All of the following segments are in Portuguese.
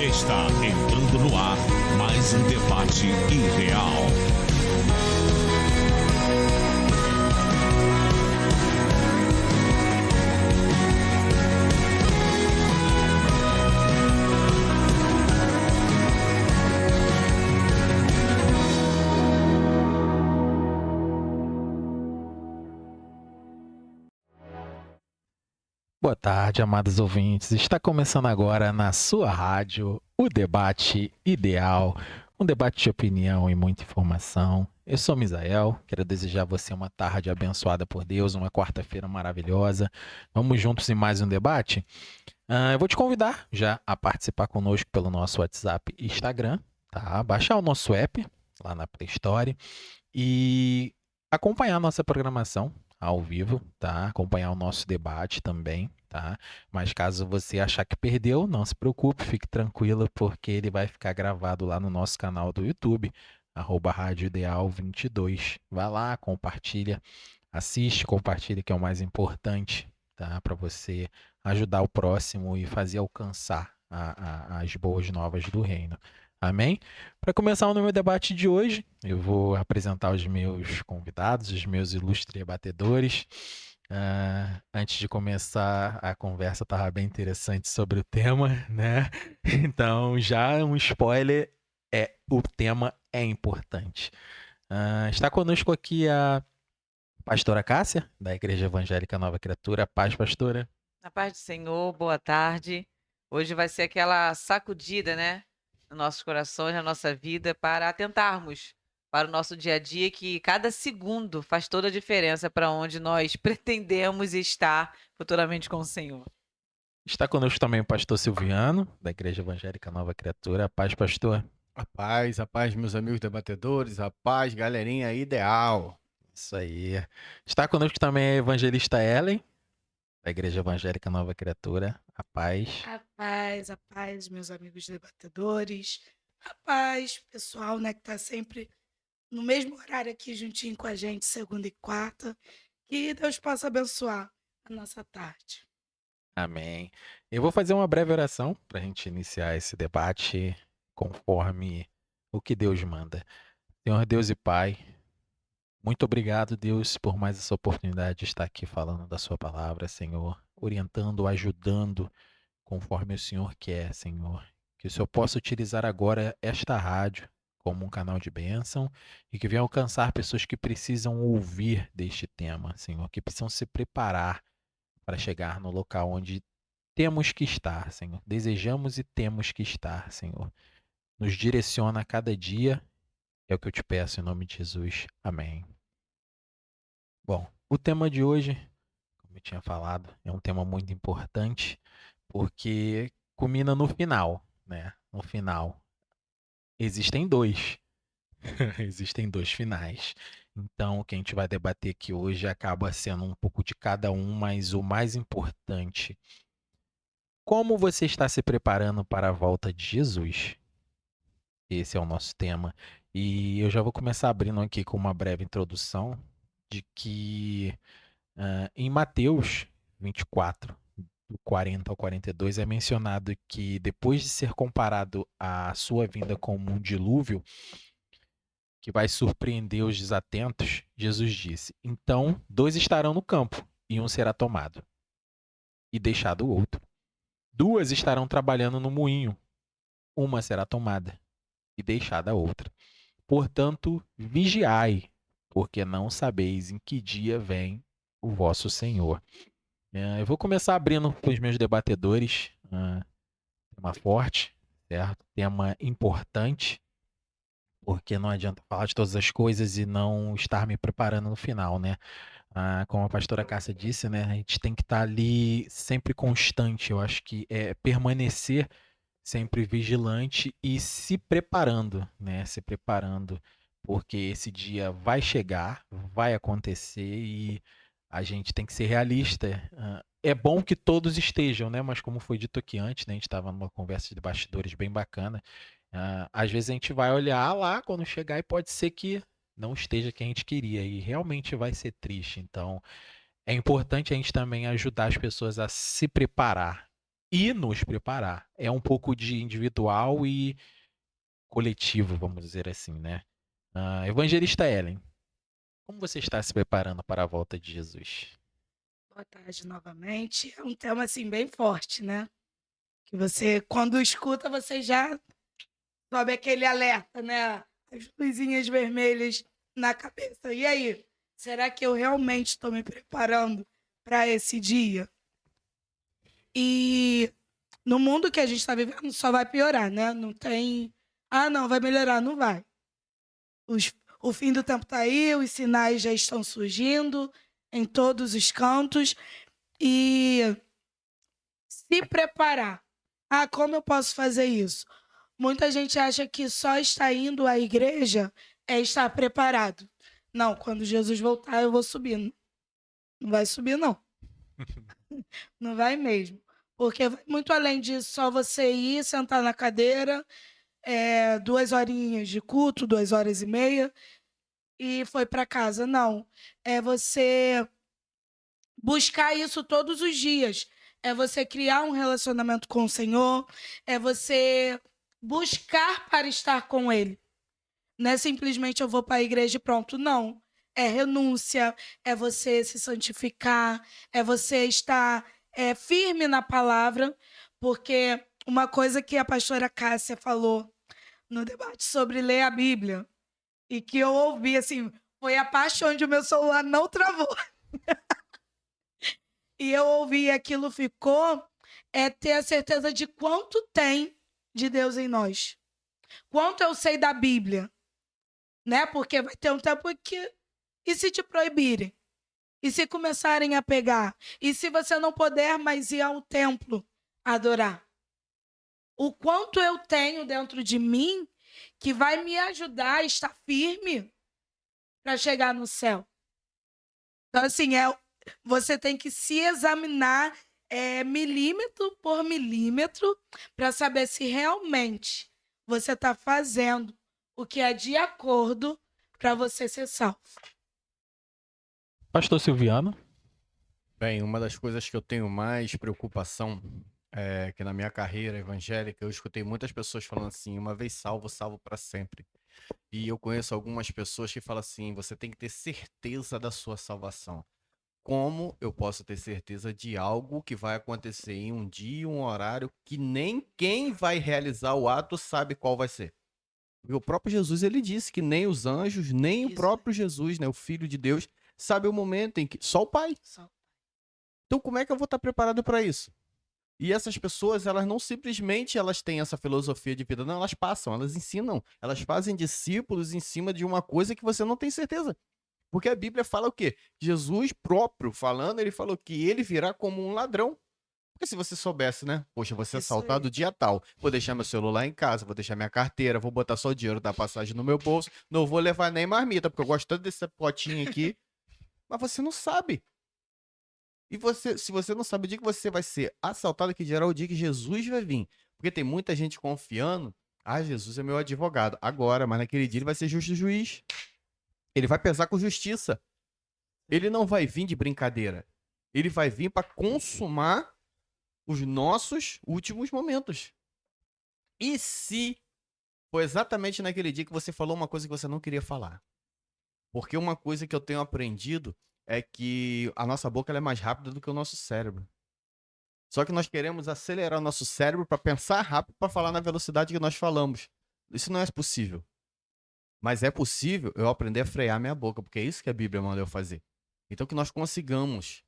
Está entrando no ar mais um debate irreal. Boa tarde, amados ouvintes. Está começando agora na sua rádio o Debate Ideal, um debate de opinião e muita informação. Eu sou Misael, quero desejar a você uma tarde abençoada por Deus, uma quarta-feira maravilhosa. Vamos juntos em mais um debate? Eu vou te convidar já a participar conosco pelo nosso WhatsApp e Instagram, tá? Baixar o nosso app lá na Play Store e acompanhar a nossa programação ao vivo, tá? Acompanhar o nosso debate também, tá? Mas caso você achar que perdeu, não se preocupe, fique tranquilo, porque ele vai ficar gravado lá no nosso canal do YouTube, Rádio Ideal 22. Vai lá, compartilha, assiste, compartilha, que é o mais importante, tá? Para você ajudar o próximo e fazer alcançar as boas novas do reino. Amém? Para começar o meu debate de hoje, eu vou apresentar os meus convidados, os meus ilustres debatedores. Antes de começar a conversa, estava bem interessante sobre o tema, né? Então, já um spoiler, o tema é importante. Está conosco aqui a pastora Cássia, da Igreja Evangélica Nova Criatura. Paz, pastora. Na paz do Senhor, boa tarde. Hoje vai ser aquela sacudida, né? Nos nossos corações, na nossa vida, para atentarmos para o nosso dia a dia, que cada segundo faz toda a diferença para onde nós pretendemos estar futuramente com o Senhor. Está conosco também o pastor Silviano, da Igreja Evangélica Nova Criatura. Paz, pastor. A paz, meus amigos debatedores, a paz, galerinha ideal. Isso aí. Está conosco também a evangelista Ellen, da Igreja Evangélica Nova Criatura. A paz. A paz, meus amigos debatedores. A paz, pessoal, né, que está sempre no mesmo horário aqui juntinho com a gente, segunda e quarta. Que Deus possa abençoar a nossa tarde. Amém. Eu vou fazer uma breve oração para a gente iniciar esse debate conforme o que Deus manda. Senhor Deus e Pai, muito obrigado, Deus, por mais essa oportunidade de estar aqui falando da sua palavra, Senhor, orientando, ajudando conforme o Senhor quer, Senhor. Que o Senhor possa utilizar agora esta rádio como um canal de bênção e que venha alcançar pessoas que precisam ouvir deste tema, Senhor, que precisam se preparar para chegar no local onde temos que estar, Senhor. Desejamos e temos que estar, Senhor. Nos direciona a cada dia, é o que eu te peço em nome de Jesus. Amém. Bom, o tema de hoje, como eu tinha falado, é um tema muito importante, porque culmina no final, né? No final. Existem dois. Existem dois finais. Então, o que a gente vai debater aqui hoje acaba sendo um pouco de cada um, mas o mais importante, como você está se preparando para a volta de Jesus? Esse é o nosso tema. E eu já vou começar abrindo aqui com uma breve introdução de que em Mateus 24, do 40 ao 42, é mencionado que depois de ser comparado à sua vinda como um dilúvio, que vai surpreender os desatentos, Jesus disse: então 2 estarão no campo, e um será tomado, e deixado o outro. 2 estarão trabalhando no moinho, uma será tomada, e deixada a outra. Portanto, vigiai, porque não sabeis em que dia vem o vosso Senhor. Eu vou começar abrindo para os meus debatedores. Tema forte, certo? Tema importante, porque não adianta falar de todas as coisas e não estar me preparando no final, né? Como a pastora Cássia disse, né? A gente tem que estar ali sempre constante. Eu acho que é permanecer sempre vigilante e se preparando, né? Se preparando, porque esse dia vai chegar, vai acontecer e a gente tem que ser realista. É bom que todos estejam, né? Mas como foi dito aqui antes, né? A gente estava numa conversa de bastidores bem bacana. Às vezes a gente vai olhar lá quando chegar e pode ser que não esteja quem a gente queria e realmente vai ser triste. Então, é importante a gente também ajudar as pessoas a se preparar e nos preparar. É um pouco de individual e coletivo, vamos dizer assim, né? Evangelista Ellen, como você está se preparando para a volta de Jesus? Boa tarde novamente. É um tema assim bem forte, né? Que você, quando escuta, você já sobe aquele alerta, né? As luzinhas vermelhas na cabeça. E aí, será que eu realmente estou me preparando para esse dia? E no mundo que a gente está vivendo, só vai piorar, né? Não tem. Ah, não, vai melhorar, não vai. O fim do tempo está aí, os sinais já estão surgindo em todos os cantos. E se preparar. Ah, como eu posso fazer isso? Muita gente acha que só estar indo à igreja é estar preparado. Não, quando Jesus voltar, eu vou subir. Não vai subir, não. Não vai mesmo. Porque vai muito além disso, só você ir, sentar na cadeira, 2 horinhas de culto, 2 horas e meia, e foi para casa. Não. É você buscar isso todos os dias. É você criar um relacionamento com o Senhor, é você buscar para estar com Ele. Não é simplesmente eu vou para a igreja e pronto, não. É renúncia, é você se santificar, é você estar firme na palavra, porque uma coisa que a pastora Cássia falou no debate sobre ler a Bíblia, e que eu ouvi, assim, foi a parte onde o meu celular não travou. E eu ouvi e aquilo ficou, ter a certeza de quanto tem de Deus em nós. Quanto eu sei da Bíblia, né? Porque vai ter um tempo que... E se te proibirem? E se começarem a pegar? E se você não puder mais ir ao templo adorar? O quanto eu tenho dentro de mim que vai me ajudar a estar firme para chegar no céu. Então, assim, você tem que se examinar milímetro por milímetro para saber se realmente você está fazendo o que é de acordo para você ser salvo. Pastor Silviano, Bem, uma das coisas que eu tenho mais preocupação é que na minha carreira evangélica eu escutei muitas pessoas falando assim, uma vez salvo, salvo para sempre. E eu conheço algumas pessoas que falam assim, você tem que ter certeza da sua salvação. Como eu posso ter certeza de algo que vai acontecer em um dia, um horário, que nem quem vai realizar o ato sabe qual vai ser? Porque o próprio Jesus, ele disse que nem os anjos, nem o Isso. próprio Jesus, né, o Filho de Deus, sabe o momento em que... Só o Pai. Então, como é que eu vou estar preparado para isso? E essas pessoas, elas não simplesmente elas têm essa filosofia de vida, não, elas passam, elas ensinam, elas fazem discípulos em cima de uma coisa que você não tem certeza. Porque a Bíblia fala o quê? Jesus próprio falando, ele falou que ele virá como um ladrão. Porque se você soubesse, né? Poxa, vou ser Isso assaltado aí. dia tal. Vou deixar meu celular em casa, vou deixar minha carteira, vou botar só o dinheiro da passagem no meu bolso, não vou levar nem marmita, porque eu gosto tanto desse potinho aqui. Mas você não sabe. E você, se você não sabe o dia que você vai ser assaltado, que dirá o dia que Jesus vai vir. Porque tem muita gente confiando, Jesus é meu advogado. Agora, mas naquele dia ele vai ser justo juiz. Ele vai pesar com justiça. Ele não vai vir de brincadeira. Ele vai vir para consumar os nossos últimos momentos. E se foi exatamente naquele dia que você falou uma coisa que você não queria falar? Porque uma coisa que eu tenho aprendido é que a nossa boca ela é mais rápida do que o nosso cérebro. Só que nós queremos acelerar o nosso cérebro para pensar rápido para falar na velocidade que nós falamos. Isso não é possível. Mas é possível eu aprender a frear minha boca, porque é isso que a Bíblia manda eu fazer. Então que nós consigamos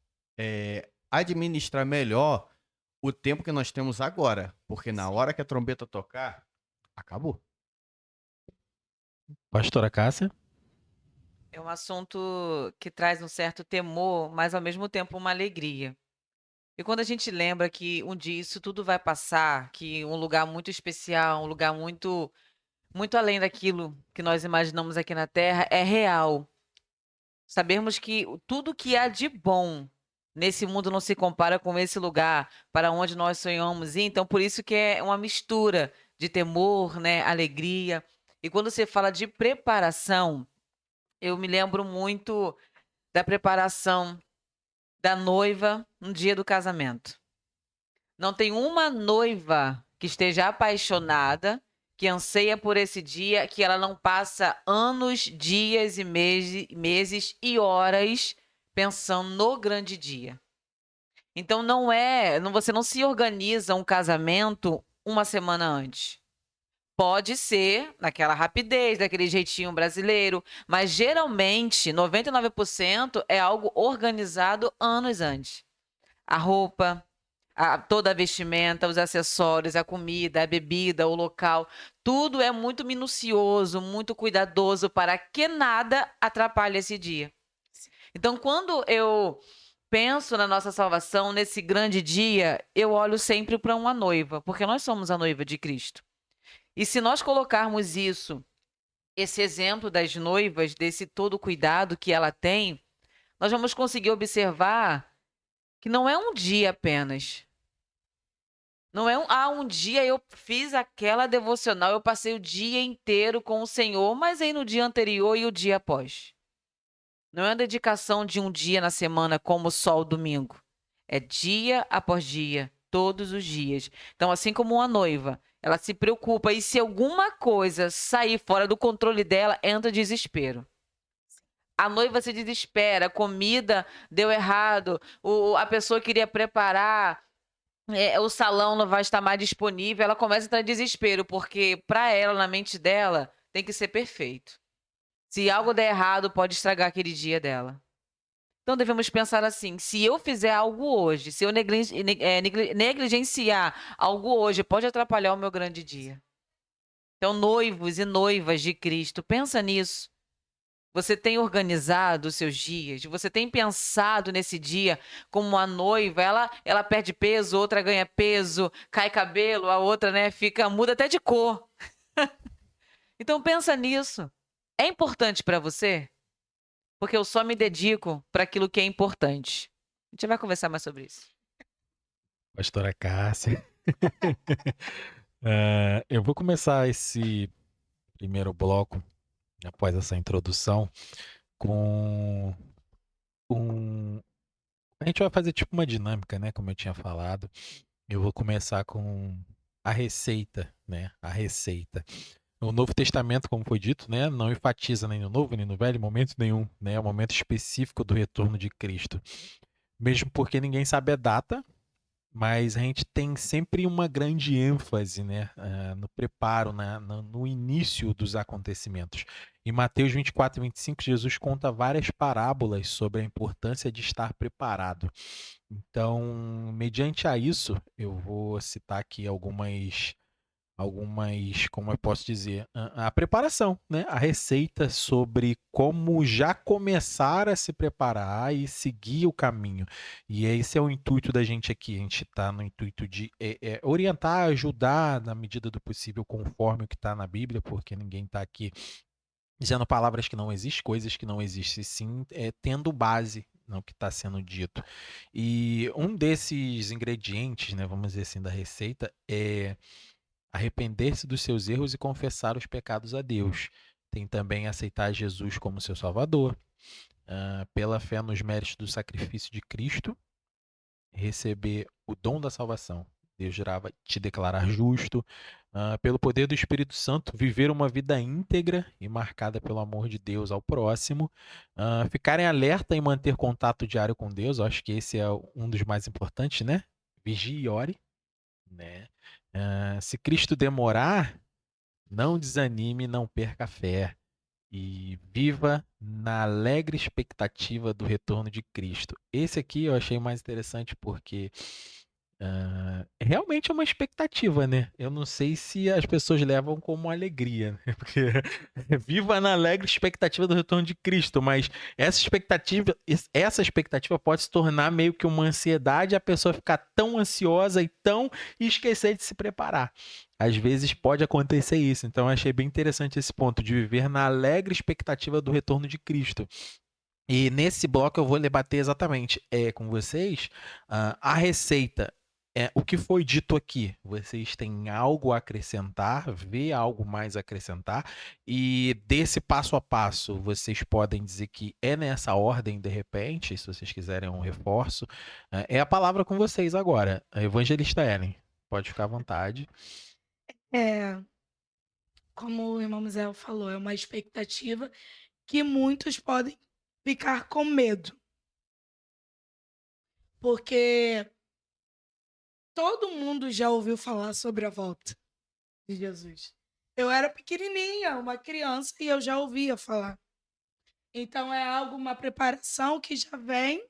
administrar melhor o tempo que nós temos agora. Porque na hora que a trombeta tocar, acabou. pastora Cássia, É um assunto que traz um certo temor, mas ao mesmo tempo uma alegria. E quando a gente lembra que um dia isso tudo vai passar, que um lugar muito especial, um lugar muito, muito além daquilo que nós imaginamos aqui na Terra é real. Sabermos que tudo que há de bom nesse mundo não se compara com esse lugar para onde nós sonhamos ir. Então, por isso que é uma mistura de temor, né, alegria. E quando você fala de preparação, eu me lembro muito da preparação da noiva no dia do casamento. Não tem uma noiva que esteja apaixonada, que anseia por esse dia, que ela não passa anos, dias e meses e horas pensando no grande dia. Então você não se organiza um casamento uma semana antes. Pode ser naquela rapidez, daquele jeitinho brasileiro, mas geralmente 99% é algo organizado anos antes. A roupa, toda a vestimenta, os acessórios, a comida, a bebida, o local, tudo é muito minucioso, muito cuidadoso para que nada atrapalhe esse dia. Então, quando eu penso na nossa salvação, nesse grande dia, eu olho sempre para uma noiva, porque nós somos a noiva de Cristo. E se nós colocarmos esse exemplo das noivas, desse todo cuidado que ela tem, nós vamos conseguir observar que não é um dia apenas. Não é um dia eu fiz aquela devocional, eu passei o dia inteiro com o Senhor, mas aí no dia anterior e o dia após. Não é a dedicação de um dia na semana como só o domingo. É dia após dia, todos os dias. Então, assim como uma noiva, ela se preocupa e se alguma coisa sair fora do controle dela, entra desespero. A noiva se desespera, a comida deu errado, a pessoa queria preparar, o salão não vai estar mais disponível, ela começa a entrar em desespero, porque para ela, na mente dela, tem que ser perfeito. Se algo der errado, pode estragar aquele dia dela. Então devemos pensar assim: se eu fizer algo hoje, se eu negligenciar algo hoje, pode atrapalhar o meu grande dia. Então, noivos e noivas de Cristo, pensa nisso. Você tem organizado os seus dias? Você tem pensado nesse dia como uma noiva? Ela perde peso, outra ganha peso, cai cabelo, a outra, né, muda até de cor. Então pensa nisso. É importante para você? Porque eu só me dedico para aquilo que é importante. A gente vai conversar mais sobre isso. Pastora Cássia. Eu vou começar esse primeiro bloco, após essa introdução, com a gente vai fazer tipo uma dinâmica, né? Como eu tinha falado. Eu vou começar com a receita, né? A receita. O Novo Testamento, como foi dito, né, não enfatiza nem no Novo nem no Velho, em momento nenhum, né, é um momento específico do retorno de Cristo. Mesmo porque ninguém sabe a data, mas a gente tem sempre uma grande ênfase, né, no preparo, no início dos acontecimentos. Em Mateus 24 e 25, Jesus conta várias parábolas sobre a importância de estar preparado. Então, mediante a isso, eu vou citar aqui algumas, como eu posso dizer, a preparação, né? A receita sobre como já começar a se preparar e seguir o caminho. E esse é o intuito da gente aqui. A gente está no intuito de orientar, ajudar na medida do possível, conforme o que está na Bíblia, porque ninguém está aqui dizendo palavras que não existem, coisas que não existem, sim, tendo base no que está sendo dito. E um desses ingredientes, né, vamos dizer assim, da receita é arrepender-se dos seus erros e confessar os pecados a Deus. Tem também aceitar Jesus como seu Salvador, pela fé nos méritos do sacrifício de Cristo, receber o dom da salvação. Deus irá te declarar justo, pelo poder do Espírito Santo, viver uma vida íntegra e marcada pelo amor de Deus ao próximo, ficar em alerta e manter contato diário com Deus. Eu acho que esse é um dos mais importantes, né? Vigie e ore, né? Se Cristo demorar, não desanime, não perca a fé e viva na alegre expectativa do retorno de Cristo. Esse aqui eu achei mais interessante porque realmente é uma expectativa, né? Eu não sei se as pessoas levam como alegria, né? Porque viva na alegre expectativa do retorno de Cristo, mas essa expectativa pode se tornar meio que uma ansiedade, a pessoa ficar tão ansiosa e esquecer de se preparar. Às vezes pode acontecer isso, então eu achei bem interessante esse ponto de viver na alegre expectativa do retorno de Cristo. E nesse bloco eu vou debater exatamente com vocês a receita. o que foi dito aqui, vocês têm algo a acrescentar, vê algo mais a acrescentar? E desse passo a passo, vocês podem dizer que é nessa ordem de repente, se vocês quiserem um reforço. É a palavra com vocês agora, a Evangelista Ellen. Pode ficar à vontade. É, como o irmão Misael falou, é uma expectativa que muitos podem ficar com medo. Porque todo mundo já ouviu falar sobre a volta de Jesus. Eu era pequenininha, uma criança, e eu já ouvia falar. Então é algo, uma preparação que já vem,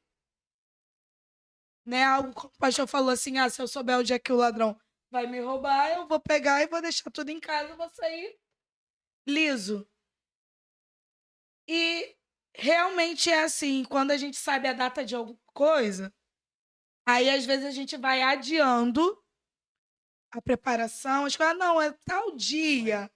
né? Algo como o pastor falou assim: ah, se eu souber onde é que o ladrão vai me roubar, eu vou pegar e vou deixar tudo em casa, eu vou sair liso. E realmente é assim, quando a gente sabe a data de alguma coisa, aí às vezes a gente vai adiando a preparação, as coisas, não, é tal dia.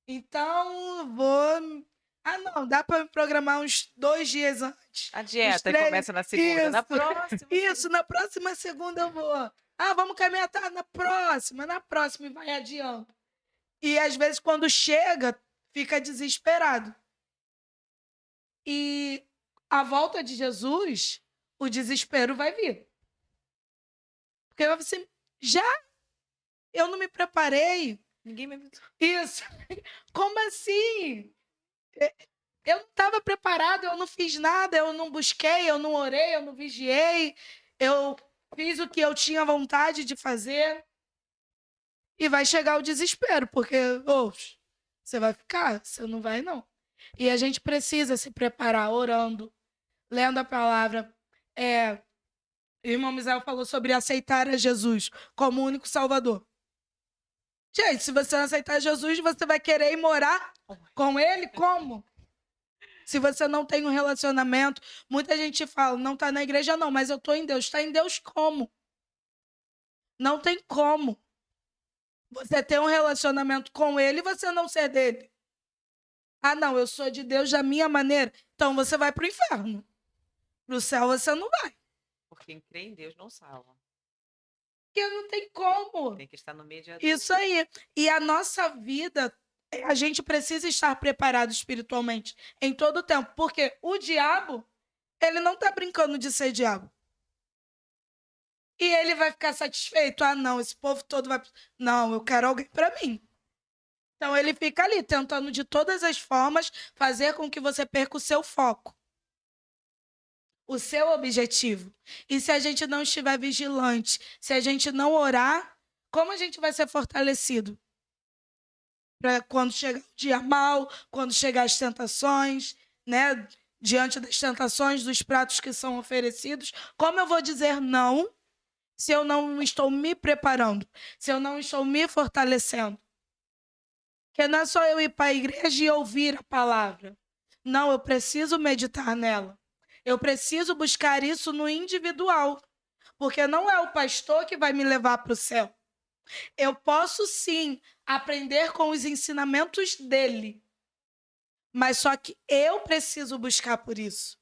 Então, vou. Ah, não, dá para me programar uns 2 dias antes. A Uns dieta 3. começa na segunda. Na Isso, próxima. isso, na próxima segunda eu vou. Ah, vamos caminhar, tá? Na próxima, e vai adiando. E às vezes, quando chega, fica desesperado. E a volta de Jesus, o desespero vai vir. Porque vai assim, já eu não me preparei. Ninguém me avisou. Isso. Como assim? Eu não estava preparado, eu não fiz nada, eu não busquei, eu não orei, eu não vigiei, eu fiz o que eu tinha vontade de fazer. E vai chegar o desespero, porque, você vai ficar, você não vai, não. E a gente precisa se preparar orando, lendo a palavra. O irmão Misael falou sobre aceitar a Jesus como o único Salvador. Gente, se você não aceitar Jesus, você vai querer ir morar com ele? Como? Se você não tem um relacionamento, muita gente fala, não está na igreja não, mas eu estou em Deus. Está em Deus como? Não tem como você ter um relacionamento com ele e você não ser dele. Ah, não, eu sou de Deus da minha maneira. Então você vai para o inferno. Para o céu você não vai. Porque quem crê em Deus não salva. Porque não tem como. Tem que estar no mediador. Isso aí. E a nossa vida, a gente precisa estar preparado espiritualmente em todo o tempo. Porque o diabo, ele não está brincando de ser diabo. E ele vai ficar satisfeito. Ah, não, esse povo todo vai... Não, eu quero alguém para mim. Então ele fica ali, tentando de todas as formas fazer com que você perca o seu foco. O seu objetivo. E se a gente não estiver vigilante, se a gente não orar, como a gente vai ser fortalecido? Para quando chegar o dia mal, quando chegar as tentações, né? Diante das tentações, dos pratos que são oferecidos, como eu vou dizer não se eu não estou me preparando, se eu não estou me fortalecendo? Porque não é só eu ir para a igreja e ouvir a palavra. Não, eu preciso meditar nela. Eu preciso buscar isso no individual. Porque não é o pastor que vai me levar para o céu. Eu posso, sim, aprender com os ensinamentos dele. Mas só que eu preciso buscar por isso.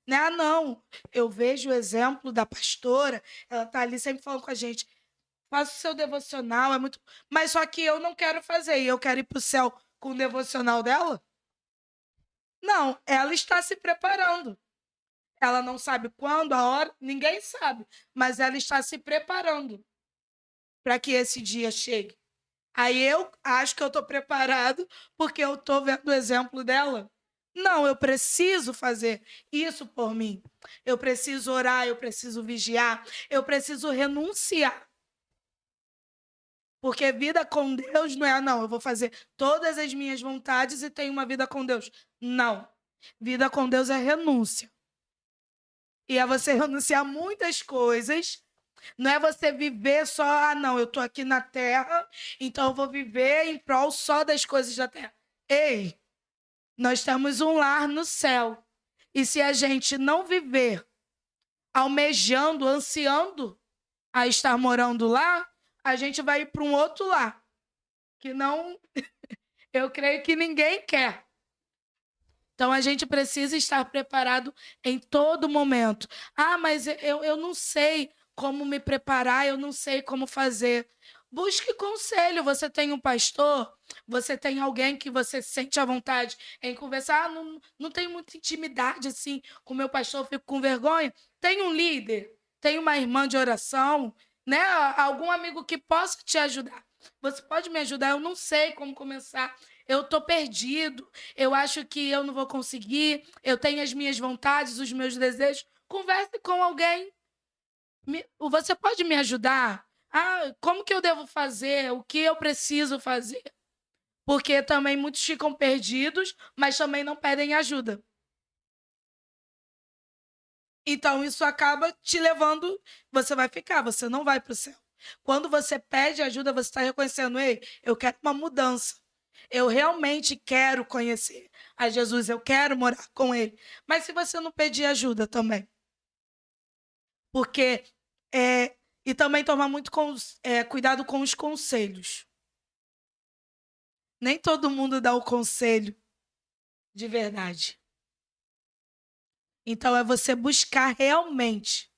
Né? Ah, não. Eu vejo o exemplo da pastora, ela está ali sempre falando com a gente. Faça o seu devocional, é muito. Mas só que eu não quero fazer, e eu quero ir para o céu com o devocional dela? Não, ela está se preparando. Ela não sabe quando, a hora, ninguém sabe, mas ela está se preparando para que esse dia chegue. Aí eu acho que eu estou preparado porque eu estou vendo o exemplo dela. Não, eu preciso fazer isso por mim. Eu preciso orar, eu preciso vigiar, eu preciso renunciar. Porque vida com Deus não é, não, eu vou fazer todas as minhas vontades e tenho uma vida com Deus. Não. Vida com Deus é renúncia. E é você renunciar a muitas coisas. Não é você viver só, ah, não, eu tô aqui na terra, então eu vou viver em prol só das coisas da terra. Ei, nós temos um lar no céu. E se a gente não viver almejando, ansiando a estar morando lá, a gente vai ir para um outro lar. Que não, eu creio que ninguém quer. Então, a gente precisa estar preparado em todo momento. Ah, mas eu não sei como me preparar, eu não sei como fazer. Busque conselho. Você tem um pastor, você tem alguém que você sente à vontade em conversar. Não tenho muita intimidade assim com o meu pastor, eu fico com vergonha. Tem um líder, tem uma irmã de oração, né? Algum amigo que possa te ajudar. Você pode me ajudar? Eu não sei como começar. Eu estou perdido. Eu acho que eu não vou conseguir. Eu tenho as minhas vontades, os meus desejos. Converse com alguém. Você pode me ajudar? Como que eu devo fazer? O que eu preciso fazer? Porque também muitos ficam perdidos, mas também não pedem ajuda. Então, isso acaba te levando... Você vai ficar, você não vai para o céu. Quando você pede ajuda, você está reconhecendo: ei, eu quero uma mudança. Eu realmente quero conhecer a Jesus, eu quero morar com ele. Mas se você não pedir ajuda também? Porque... e também tomar muito cuidado com os conselhos. Nem todo mundo dá o conselho de verdade. Então, é você buscar realmente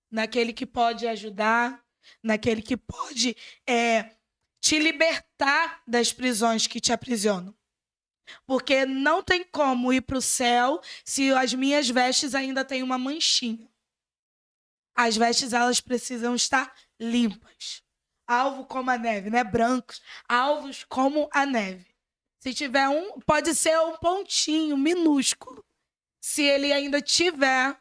naquele que pode ajudar, naquele que pode te libertar das prisões que te aprisionam. Porque não tem como ir para o céu se as minhas vestes ainda têm uma manchinha. As vestes, elas precisam estar limpas. Alvo como a neve, né? Brancos, alvos como a neve. Se tiver pode ser um pontinho minúsculo. Se ele ainda tiver,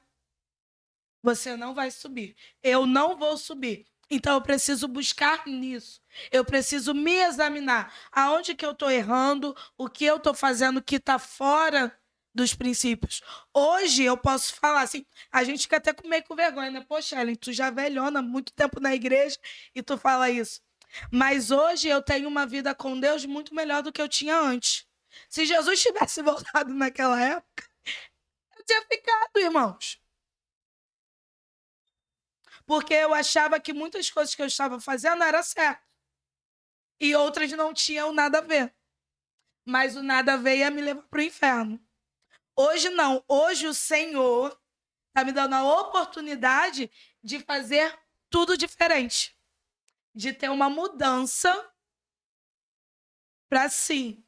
você não vai subir. Eu não vou subir. Então, eu preciso buscar nisso. Eu preciso me examinar. Aonde que eu estou errando? O que eu estou fazendo que está fora dos princípios. Hoje, eu posso falar assim, a gente fica até meio com vergonha, né? Poxa, Ellen, tu já velhona há muito tempo na igreja e tu fala isso. Mas hoje eu tenho uma vida com Deus muito melhor do que eu tinha antes. Se Jesus tivesse voltado naquela época, eu tinha ficado, irmãos. Porque eu achava que muitas coisas que eu estava fazendo eram certas. E outras não tinham nada a ver. Mas o nada a ver ia me levar para o inferno. Hoje não. Hoje o Senhor está me dando a oportunidade de fazer tudo diferente. De ter uma mudança para sim.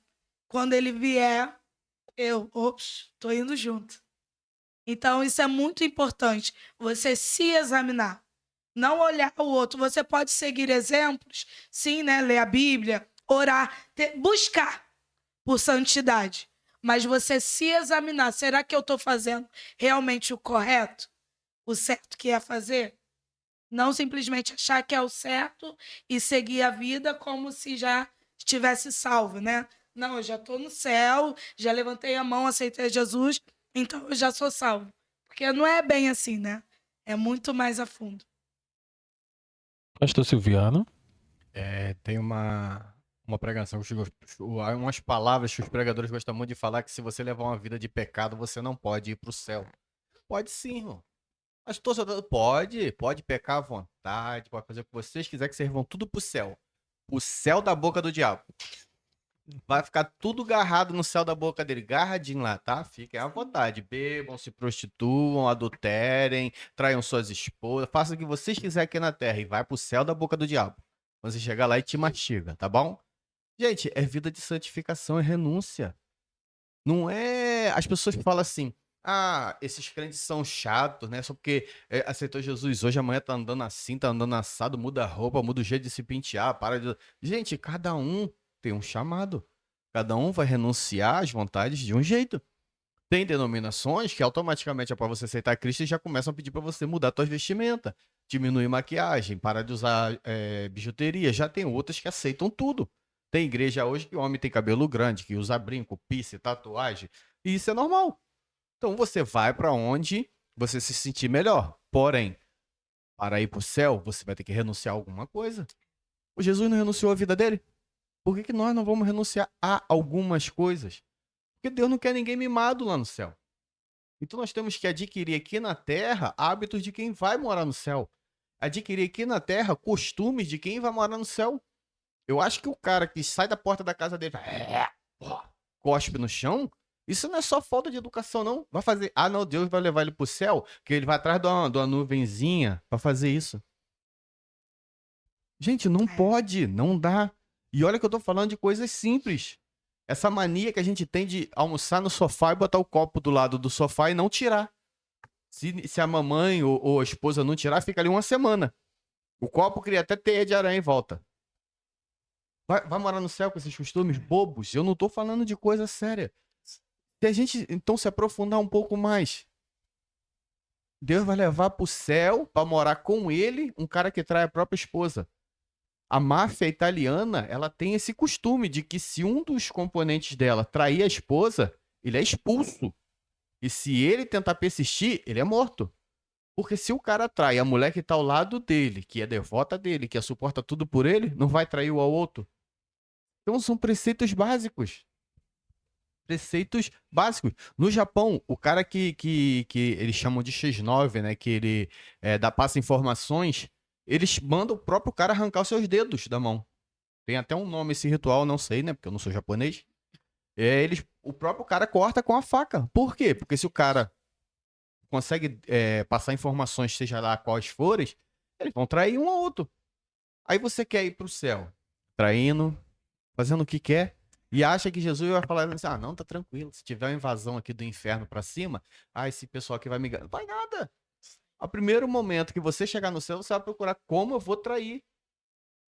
Quando ele vier, estou indo junto. Então, isso é muito importante. Você se examinar. Não olhar o outro. Você pode seguir exemplos, sim, né? Ler a Bíblia, orar, buscar por santidade. Mas você se examinar. Será que eu estou fazendo realmente o correto? O certo que é fazer? Não simplesmente achar que é o certo e seguir a vida como se já estivesse salvo, né? Não, eu já estou no céu, já levantei a mão, aceitei Jesus, então eu já sou salvo. Porque não é bem assim, né? É muito mais a fundo. Pastor Silviano. Tem uma pregação, umas palavras que os pregadores gostam muito de falar, que se você levar uma vida de pecado, você não pode ir para o céu. Pode sim, irmão. Mas pode pecar à vontade, pode fazer o que vocês quiserem, que vocês vão tudo pro céu. O céu da boca do diabo. Vai ficar tudo garrado no céu da boca dele, garradinho lá, tá? Fiquem à vontade, bebam, se prostituam, adulterem, traiam suas esposas, façam o que vocês quiserem aqui na terra e vai pro céu da boca do diabo. Quando você chegar lá e te mastiga, tá bom? Gente, é vida de santificação, é renúncia. Não é... As pessoas falam assim, esses crentes são chatos, né? Só porque aceitou Jesus hoje, amanhã tá andando assim, tá andando assado, muda a roupa, muda o jeito de se pentear, para de... Gente, cada um tem um chamado. Cada um vai renunciar às vontades de um jeito. Tem denominações que automaticamente, após você aceitar Cristo, já começam a pedir para você mudar suas vestimentas, diminuir maquiagem, parar de usar bijuteria. Já tem outras que aceitam tudo. Tem igreja hoje que o homem tem cabelo grande, que usa brinco, piercing, tatuagem. E isso é normal. Então você vai para onde você se sentir melhor. Porém, para ir para o céu, você vai ter que renunciar a alguma coisa. O Jesus não renunciou à vida dele? Por que nós não vamos renunciar a algumas coisas? Porque Deus não quer ninguém mimado lá no céu. Então nós temos que adquirir aqui na terra hábitos de quem vai morar no céu. Adquirir aqui na terra costumes de quem vai morar no céu. Eu acho que o cara que sai da porta da casa dele cospe no chão, isso não é só falta de educação, não. Vai fazer, não, Deus vai levar ele pro céu, que ele vai atrás de uma nuvenzinha para fazer isso. Gente, não É. pode, não dá. E olha que eu tô falando de coisas simples. Essa mania que a gente tem de almoçar no sofá e botar o copo do lado do sofá e não tirar. Se a mamãe ou a esposa não tirar, fica ali uma semana. O copo cria até teia de aranha em volta. Vai morar no céu com esses costumes bobos? Eu não tô falando de coisa séria. Se a gente, então, se aprofundar um pouco mais, Deus vai levar pro céu para morar com ele um cara que trai a própria esposa. A máfia italiana, ela tem esse costume de que se um dos componentes dela trair a esposa, ele é expulso. E se ele tentar persistir, ele é morto. Porque se o cara trai a mulher que tá ao lado dele, que é devota dele, que suporta tudo por ele, não vai trair o ao outro. Então são preceitos básicos. Preceitos básicos. No Japão, o cara que eles chamam de X9, né? Que ele passa informações, eles mandam o próprio cara arrancar os seus dedos da mão. Tem até um nome esse ritual, não sei, né? Porque eu não sou japonês. O próprio cara corta com a faca. Por quê? Porque se o cara consegue passar informações, seja lá quais forem, eles vão trair um ao outro. Aí você quer ir pro céu, traindo, fazendo o que quer, e acha que Jesus vai falar assim, não, tá tranquilo, se tiver uma invasão aqui do inferno pra cima, esse pessoal aqui vai me... Não vai nada. Ao primeiro momento que você chegar no céu, você vai procurar como eu vou trair.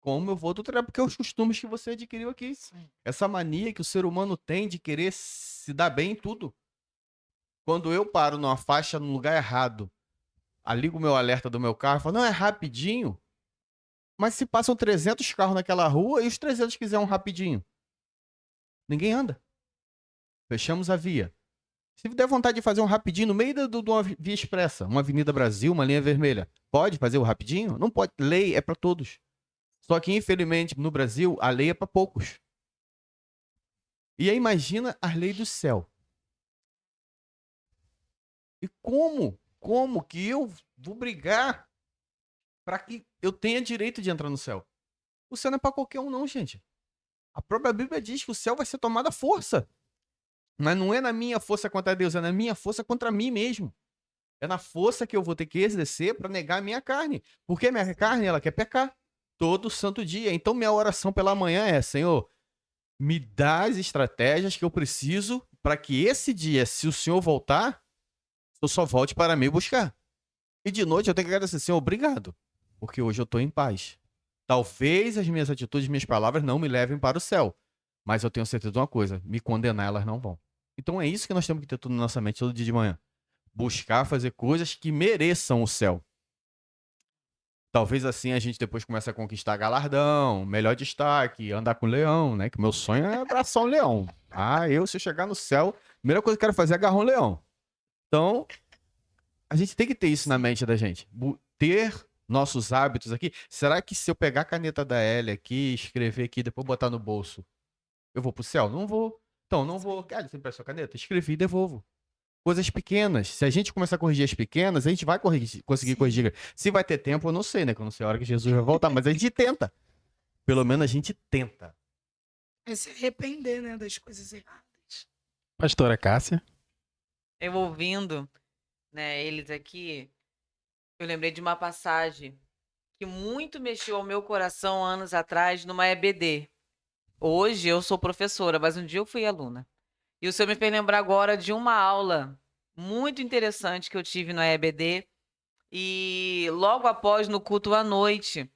Como eu vou adulterar, porque é os costumes que você adquiriu aqui. Essa mania que o ser humano tem de querer se dar bem em tudo. Quando eu paro numa faixa no lugar errado, ligo o meu alerta do meu carro e falo, não, é rapidinho. Mas se passam 300 carros naquela rua e os 300 quiserem um rapidinho, ninguém anda. Fechamos a via. Se der vontade de fazer um rapidinho no meio de uma via expressa, uma Avenida Brasil, uma linha vermelha, pode fazer o rapidinho? Não pode. Lei é para todos. Só que, infelizmente, no Brasil, a lei é para poucos. E aí imagina a lei do céu. E como que eu vou brigar para que eu tenha direito de entrar no céu? O céu não é para qualquer um, não, gente. A própria Bíblia diz que o céu vai ser tomado à força. Mas não é na minha força contra Deus, é na minha força contra mim mesmo. É na força que eu vou ter que exercer para negar a minha carne. Porque a minha carne, ela quer pecar todo santo dia. Então minha oração pela manhã é, Senhor, me dá as estratégias que eu preciso para que esse dia, se o Senhor voltar, eu só volte para me buscar. E de noite eu tenho que agradecer, Senhor, obrigado. Porque hoje eu estou em paz. Talvez as minhas atitudes, minhas palavras não me levem para o céu. Mas eu tenho certeza de uma coisa, me condenar elas não vão. Então é isso que nós temos que ter tudo na nossa mente todo dia de manhã. Buscar fazer coisas que mereçam o céu. Talvez assim a gente depois comece a conquistar galardão, melhor destaque, andar com leão, né? Que meu sonho é abraçar um leão. Se eu chegar no céu, a primeira coisa que eu quero fazer é agarrar um leão. Então, a gente tem que ter isso na mente da gente. Ter nossos hábitos aqui. Será que se eu pegar a caneta da Ellie aqui, escrever aqui, depois botar no bolso, eu vou pro céu? Não vou. Então, não vou. Você empresta sua caneta? Escrevi e devolvo. Coisas pequenas. Se a gente começar a corrigir as pequenas, a gente vai conseguir corrigir. Se vai ter tempo, eu não sei, né? Que eu não sei a hora que Jesus vai voltar, mas a gente tenta. Pelo menos a gente tenta. É se arrepender, né, das coisas erradas. Pastora Cássia. Eu ouvindo, né, eles aqui, eu lembrei de uma passagem que muito mexeu ao meu coração anos atrás numa EBD. Hoje eu sou professora, mas um dia eu fui aluna. E o senhor me fez lembrar agora de uma aula muito interessante que eu tive na EBD. E logo após, no culto à noite,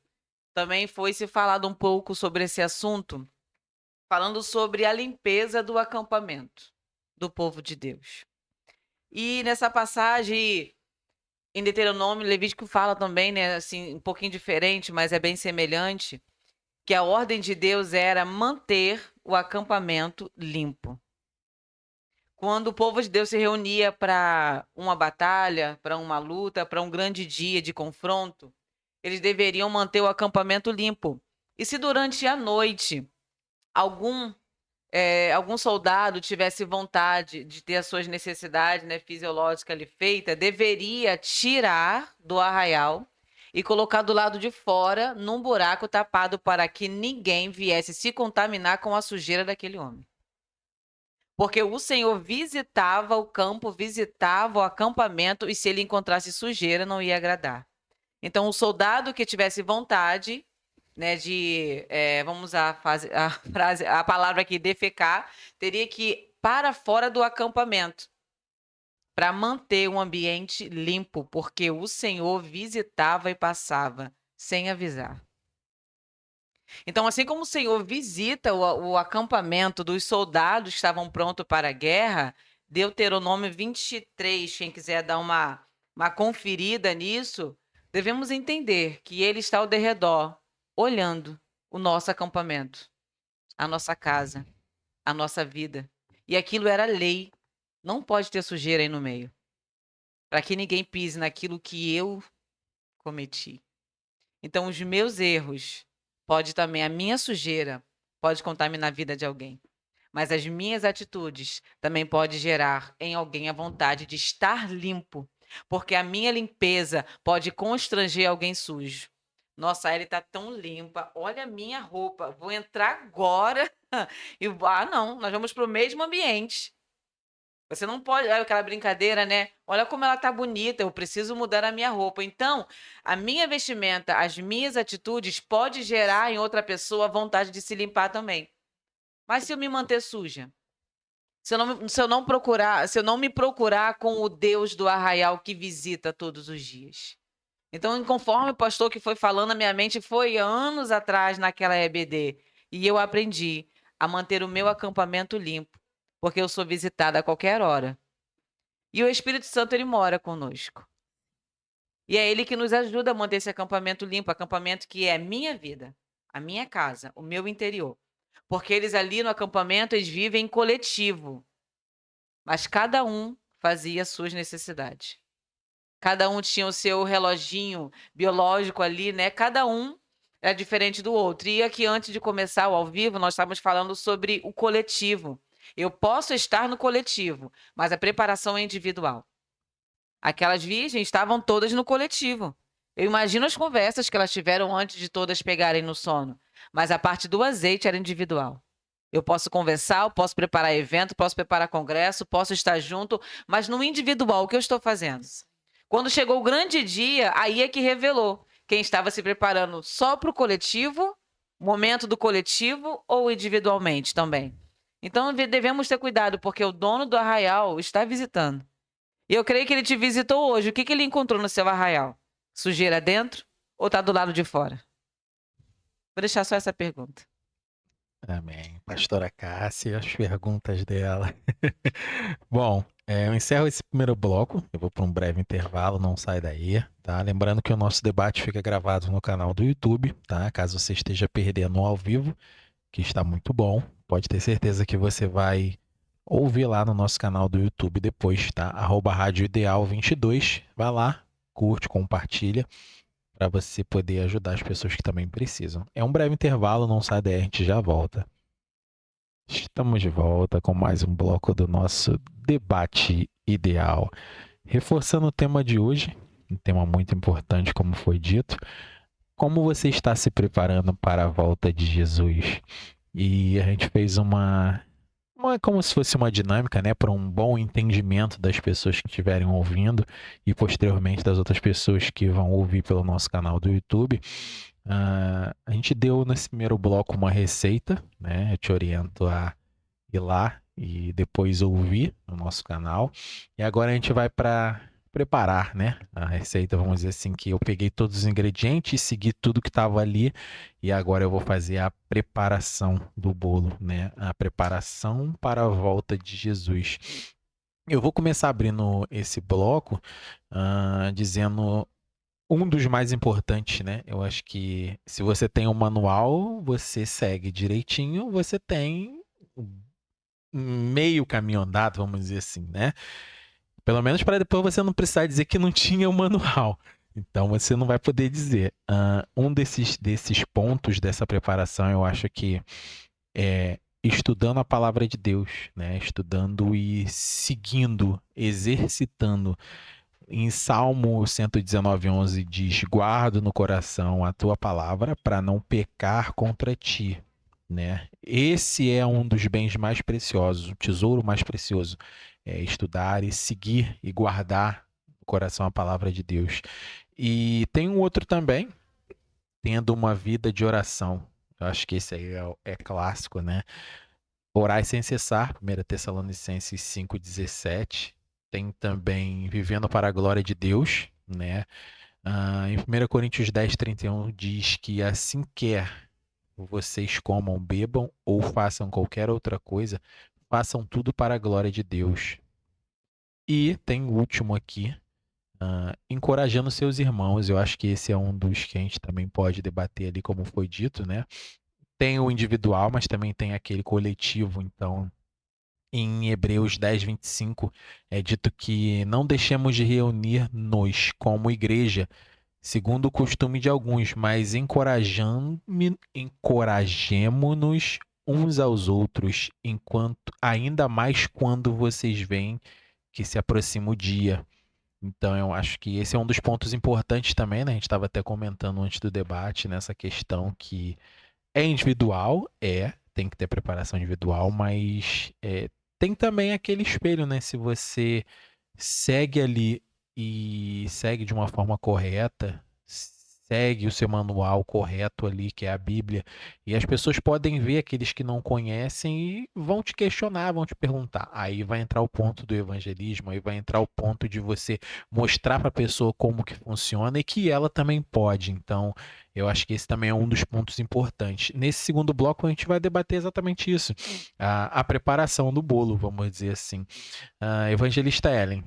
também foi se falado um pouco sobre esse assunto, falando sobre a limpeza do acampamento do povo de Deus. E nessa passagem, em Deuteronômio, Levítico fala também, né, assim, um pouquinho diferente, mas é bem semelhante, que a ordem de Deus era manter o acampamento limpo. Quando o povo de Deus se reunia para uma batalha, para uma luta, para um grande dia de confronto, eles deveriam manter o acampamento limpo. E se durante a noite algum soldado tivesse vontade de ter as suas necessidades, né, fisiológicas ali feitas, deveria tirar do arraial e colocar do lado de fora, num buraco tapado, para que ninguém viesse se contaminar com a sujeira daquele homem. Porque o Senhor visitava o campo, visitava o acampamento, e se ele encontrasse sujeira, não ia agradar. Então, o soldado que tivesse vontade né, vamos usar a palavra aqui, defecar, teria que ir para fora do acampamento para manter um ambiente limpo, porque o Senhor visitava e passava sem avisar. Então, assim como o Senhor visita o acampamento dos soldados que estavam prontos para a guerra, Deuteronômio 23, quem quiser dar uma conferida nisso, devemos entender que ele está ao derredor, olhando o nosso acampamento, a nossa casa, a nossa vida. E aquilo era lei. Não pode ter sujeira aí no meio, para que ninguém pise naquilo que eu cometi. Então, os meus erros, pode também, a minha sujeira, pode contaminar a vida de alguém. Mas as minhas atitudes também pode gerar em alguém a vontade de estar limpo, porque a minha limpeza pode constranger alguém sujo. Nossa, ele tá tão limpa. Olha a minha roupa. Vou entrar agora e não, nós vamos para o mesmo ambiente. Você não pode, aquela brincadeira, né? Olha como ela tá bonita, eu preciso mudar a minha roupa. Então, a minha vestimenta, as minhas atitudes pode gerar em outra pessoa a vontade de se limpar também. Mas se eu me manter suja, se eu não procurar, se eu não me procurar com o Deus do arraial que visita todos os dias. Então, conforme o pastor que foi falando, a minha mente foi anos atrás naquela EBD. E eu aprendi a manter o meu acampamento limpo, porque eu sou visitada a qualquer hora. E o Espírito Santo, ele mora conosco. E é ele que nos ajuda a manter esse acampamento limpo, acampamento que é a minha vida, a minha casa, o meu interior. Porque eles ali no acampamento, eles vivem em coletivo. Mas cada um fazia as suas necessidades. Cada um tinha o seu reloginho biológico ali, né? Cada um era diferente do outro. E aqui, antes de começar o ao vivo, nós estávamos falando sobre o coletivo. Eu posso estar no coletivo, mas a preparação é individual. Aquelas virgens estavam todas no coletivo. Eu imagino as conversas que elas tiveram antes de todas pegarem no sono. Mas a parte do azeite era individual. Eu posso conversar, eu posso preparar evento, posso preparar congresso, posso estar junto, mas no individual, o que eu estou fazendo? Quando chegou o grande dia, aí é que revelou quem estava se preparando só para o coletivo, momento do coletivo ou individualmente também. Então devemos ter cuidado, porque o dono do arraial está visitando. E eu creio que ele te visitou hoje. O que ele encontrou no seu arraial? Sujeira dentro ou está do lado de fora? Vou deixar só essa pergunta. Amém. Pastora Cássia, as perguntas dela. Bom, eu encerro esse primeiro bloco. Eu vou para um breve intervalo, não sai daí, tá? Lembrando que o nosso debate fica gravado no canal do YouTube, tá? Caso você esteja perdendo ao vivo, que está muito bom, pode ter certeza que você vai ouvir lá no nosso canal do YouTube depois, tá? @Rádio Ideal 22. Vai lá, curte, compartilha, para você poder ajudar as pessoas que também precisam. É um breve intervalo, não sai daí, a gente já volta. Estamos de volta com mais um bloco do nosso debate ideal. Reforçando o tema de hoje, um tema muito importante, como foi dito, como você está se preparando para a volta de Jesus? E a gente fez como se fosse uma dinâmica, né, para um bom entendimento das pessoas que estiverem ouvindo e posteriormente das outras pessoas que vão ouvir pelo nosso canal do YouTube. A gente deu nesse primeiro bloco uma receita, né? Eu te oriento a ir lá e depois ouvir no nosso canal. E agora a gente vai para preparar, né? A receita, vamos dizer assim, que eu peguei todos os ingredientes, segui tudo que estava ali e agora eu vou fazer a preparação do bolo, né? A preparação para a volta de Jesus. Eu vou começar abrindo esse bloco dizendo um dos mais importantes, né? Eu acho que se você tem um manual, você segue direitinho, você tem meio caminho andado, vamos dizer assim, né? Pelo menos para depois você não precisar dizer que não tinha o manual. Então você não vai poder dizer. Um desses pontos dessa preparação, eu acho que é estudando a palavra de Deus, né? Estudando e seguindo, exercitando. Em Salmo 119:11 diz: guardo no coração a tua palavra para não pecar contra ti, né? Esse é um dos bens mais preciosos, o tesouro mais precioso, é estudar e seguir e guardar no coração a palavra de Deus. E tem um outro também, tendo uma vida de oração. Eu acho que esse aí é clássico, né? Orai sem cessar, 1 Tessalonicenses 5,17. Tem também Vivendo para a Glória de Deus, né? Em 1 Coríntios 10:31 diz que assim quer vocês comam, bebam ou façam qualquer outra coisa, façam tudo para a glória de Deus. E tem o último aqui, encorajando seus irmãos. Eu acho que esse é um dos que a gente também pode debater ali, como foi dito, né? Tem o individual, mas também tem aquele coletivo. Então, em Hebreus 10:25, é dito que não deixemos de reunir-nos como igreja, segundo o costume de alguns, mas encorajemo-nos uns aos outros, enquanto ainda mais quando vocês veem que se aproxima o dia. Então, eu acho que esse é um dos pontos importantes também, né? A gente estava até comentando antes do debate nessa questão que é individual, tem que ter preparação individual, mas tem também aquele espelho, né? Se você segue ali e segue de uma forma correta, segue o seu manual correto ali, que é a Bíblia, e as pessoas podem ver aqueles que não conhecem e vão te questionar, vão te perguntar. Aí vai entrar o ponto do evangelismo, aí vai entrar o ponto de você mostrar para a pessoa como que funciona e que ela também pode. Então, eu acho que esse também é um dos pontos importantes. Nesse segundo bloco, a gente vai debater exatamente isso, a preparação do bolo, vamos dizer assim. Evangelista Ellen,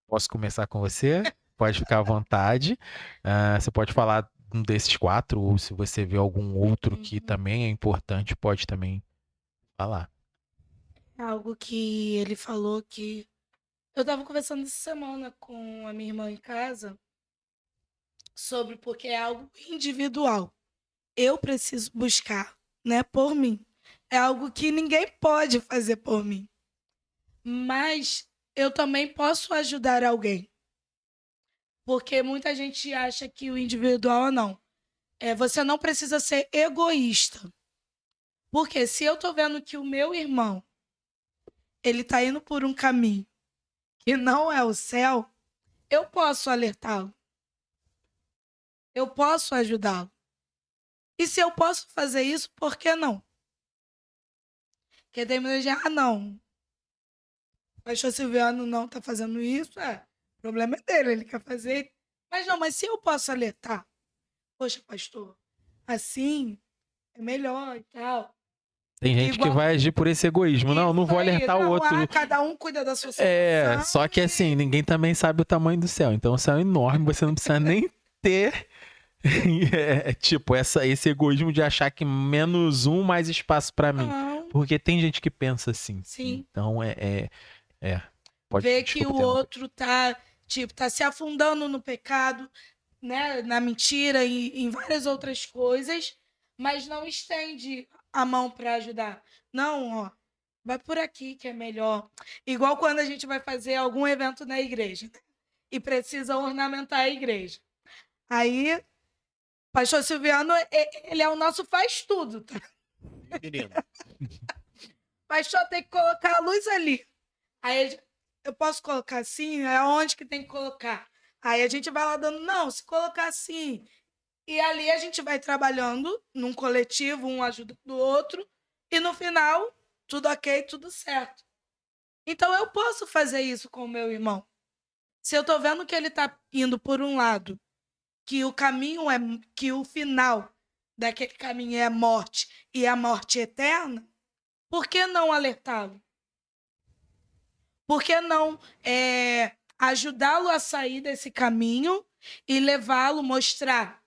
posso começar com você? Pode ficar à vontade. Você pode falar um desses quatro, ou se você vê algum outro que também é importante, pode também falar. É algo que ele falou que eu tava conversando essa semana com a minha irmã em casa sobre porque é algo individual. Eu preciso buscar, né, por mim. É algo que ninguém pode fazer por mim. Mas eu também posso ajudar alguém. Porque muita gente acha que o individual não. Você não precisa ser egoísta. Porque se eu tô vendo que o meu irmão, ele tá indo por um caminho que não é o céu, eu posso alertá-lo. Eu posso ajudá-lo. E se eu posso fazer isso, por que não? Porque tem muita gente, não. O pastor Silviano não tá fazendo isso, o problema é dele, ele quer fazer. Mas não, mas se eu posso alertar, poxa, pastor, assim é melhor e tal. Tem gente que Igual vai agir por esse egoísmo. Não, não isso vou aí, alertar o não, outro. cada um cuida da sua situação. Só que assim, ninguém também sabe o tamanho do céu. Então o céu é enorme, você não precisa nem ter tipo esse egoísmo de achar que menos um mais espaço pra mim. Não, Porque tem gente que pensa assim. sim. Então pode, Ver que desculpa o interromper. outro tá se afundando no pecado, né, na mentira e em várias outras coisas, mas não estende a mão para ajudar. Não, ó, vai por aqui que é melhor. Igual quando a gente vai fazer algum evento na igreja, né, e precisa ornamentar a igreja. Aí, pastor Silviano, ele é o nosso faz tudo, tá? Querido. Pastor, tem que colocar a luz ali. Aí eu posso colocar assim? É onde que tem que colocar? Aí a gente vai lá dando, não, se colocar assim. E ali a gente vai trabalhando num coletivo, um ajuda do outro, e no final, tudo ok, tudo certo. Então eu posso fazer isso com o meu irmão. Se eu tô vendo que ele tá indo por um lado, que o caminho que o final daquele caminho é a morte e a morte eterna, por que não alertá-lo? Por que não ajudá-lo a sair desse caminho e levá-lo, mostrar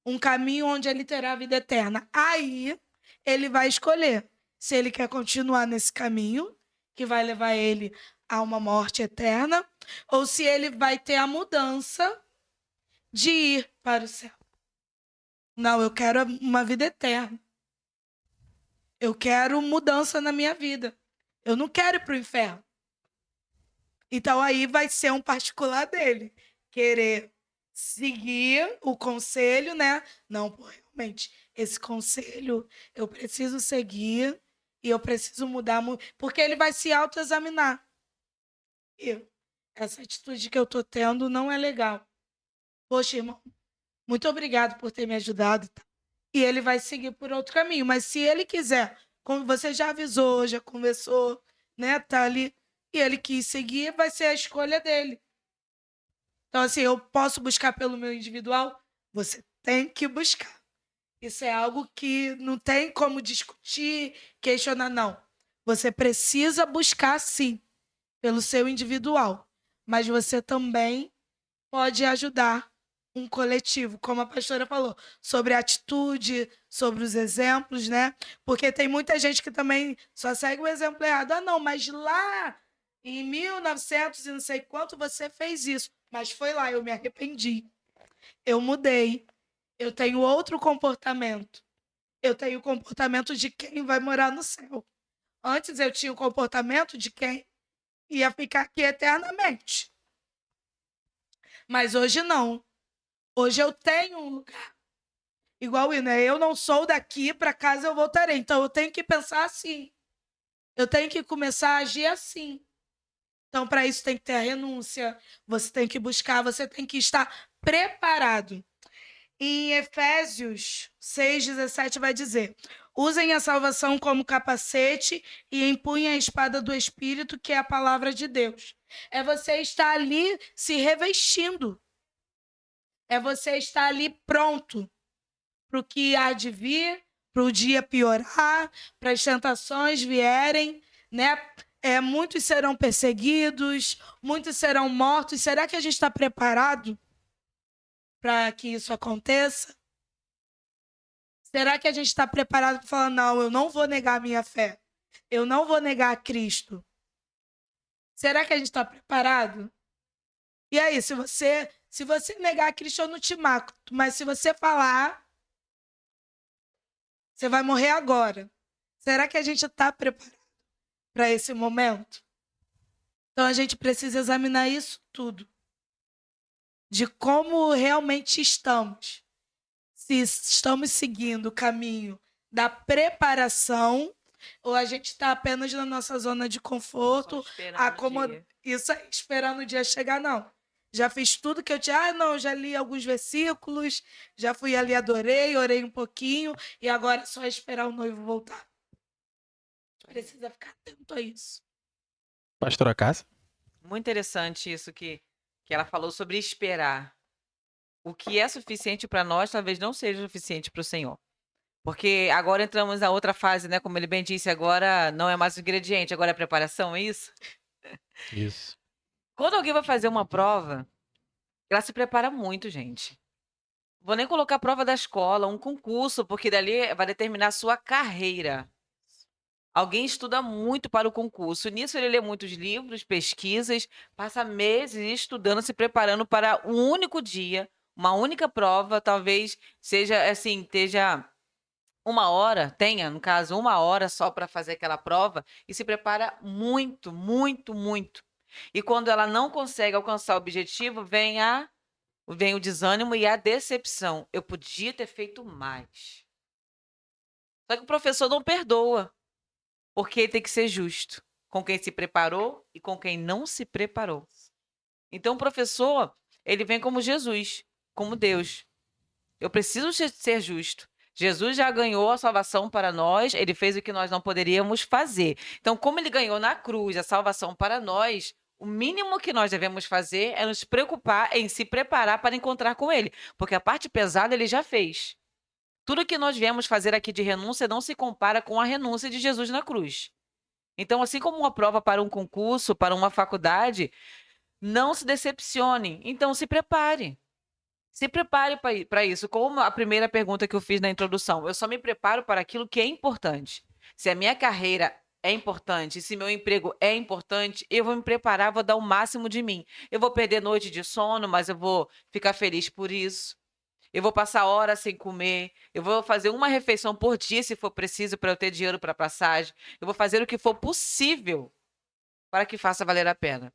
um caminho onde ele terá a vida eterna? Aí ele vai escolher se ele quer continuar nesse caminho, que vai levar ele a uma morte eterna, ou se ele vai ter a mudança de ir para o céu. Não, eu quero uma vida eterna. Eu quero mudança na minha vida. Eu não quero ir para o inferno. Então aí vai ser um particular dele. Querer seguir o conselho, né? Não, pô, realmente, esse conselho eu preciso seguir e eu preciso mudar muito. Porque ele vai se autoexaminar. E essa atitude que eu tô tendo não é legal. Poxa, irmão, muito obrigado por ter me ajudado. E ele vai seguir por outro caminho. Mas se ele quiser, como você já avisou, já conversou, né, tá ali, e ele quis seguir, vai ser a escolha dele. Então, assim, eu posso buscar pelo meu individual? Você tem que buscar. Isso é algo que não tem como discutir, questionar, não. Você precisa buscar, sim, pelo seu individual. Mas você também pode ajudar um coletivo, como a pastora falou, sobre a atitude, sobre os exemplos, né? Porque tem muita gente que também só segue o exemplo errado. Ah, não, mas lá em 1900 e não sei quanto você fez isso. Mas foi lá, eu me arrependi. Eu mudei. Eu tenho outro comportamento. Eu tenho o comportamento de quem vai morar no céu. Antes eu tinha o comportamento de quem ia ficar aqui eternamente. Mas hoje não. Hoje eu tenho um lugar. Igual o hino, né? Eu não sou daqui, para casa eu voltarei. Então eu tenho que pensar assim. Eu tenho que começar a agir assim. Então, para isso tem que ter a renúncia, você tem que buscar, você tem que estar preparado. Em Efésios 6,17 vai dizer: usem a salvação como capacete e empunhem a espada do Espírito, que é a palavra de Deus. É você estar ali se revestindo. É você estar ali pronto para o que há de vir, para o dia piorar, para as tentações vierem, né? Muitos serão perseguidos, muitos serão mortos. Será que a gente está preparado para que isso aconteça? Será que a gente está preparado para falar, não, eu não vou negar a minha fé, eu não vou negar a Cristo? Será que a gente está preparado? E aí, se você negar a Cristo, eu não te mato, mas se você falar, você vai morrer agora. Será que a gente está preparado para esse momento? Então a gente precisa examinar isso tudo. De como realmente estamos. Se estamos seguindo o caminho da preparação ou a gente está apenas na nossa zona de conforto, isso aí, esperando o dia chegar, não. Já fiz tudo que eu tinha. Não, já li alguns versículos, já fui ali, adorei, orei um pouquinho, e agora é só esperar o noivo voltar. Precisa ficar atento a isso. Pastora Cássia? Muito interessante isso que ela falou sobre esperar. O que é suficiente para nós talvez não seja suficiente para o Senhor. Porque agora entramos na outra fase, né? Como ele bem disse, agora não é mais o ingrediente, agora é a preparação, é isso? Isso. Quando alguém vai fazer uma prova, ela se prepara muito, gente. Vou nem colocar a prova da escola, um concurso, porque dali vai determinar a sua carreira. Alguém estuda muito para o concurso. Nisso ele lê muitos livros, pesquisas, passa meses estudando, se preparando para um único dia, uma única prova, talvez seja assim, esteja tenha, no caso, 1 hora só para fazer aquela prova e se prepara muito, muito, muito. E quando ela não consegue alcançar o objetivo, vem o desânimo e a decepção. Eu podia ter feito mais. Só que o professor não perdoa, porque ele tem que ser justo com quem se preparou e com quem não se preparou. Então, o professor, ele vem como Jesus, como Deus. Eu preciso ser justo. Jesus já ganhou a salvação para nós, ele fez o que nós não poderíamos fazer. Então, como ele ganhou na cruz a salvação para nós, o mínimo que nós devemos fazer é nos preocupar em se preparar para encontrar com ele, porque a parte pesada ele já fez. Tudo que nós viemos fazer aqui de renúncia não se compara com a renúncia de Jesus na cruz. Então, assim como uma prova para um concurso, para uma faculdade, não se decepcione. Então, se prepare. Se prepare para isso. Como a primeira pergunta que eu fiz na introdução, eu só me preparo para aquilo que é importante. Se a minha carreira é importante, se meu emprego é importante, eu vou me preparar, vou dar o máximo de mim. Eu vou perder noite de sono, mas eu vou ficar feliz por isso. Eu vou passar horas sem comer. Eu vou fazer uma refeição por dia, se for preciso, para eu ter dinheiro para passagem. Eu vou fazer o que for possível para que faça valer a pena.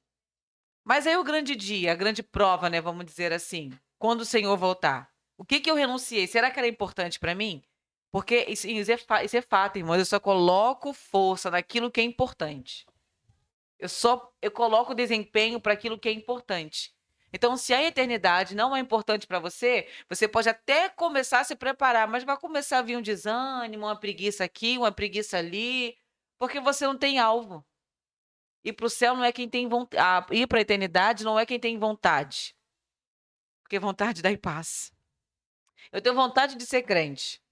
Mas aí o grande dia, a grande prova, né, vamos dizer assim, quando o Senhor voltar, o que eu renunciei? Será que era importante para mim? Porque isso é fato, irmãos, eu só coloco força naquilo que é importante. Eu coloco desempenho para aquilo que é importante. Então, se a eternidade não é importante para você, você pode até começar a se preparar, mas vai começar a vir um desânimo, uma preguiça aqui, uma preguiça ali, porque você não tem alvo. Ir para o céu não é quem tem vontade. Ir para a eternidade não é quem tem vontade. Porque vontade dá em paz. Eu tenho vontade de ser crente.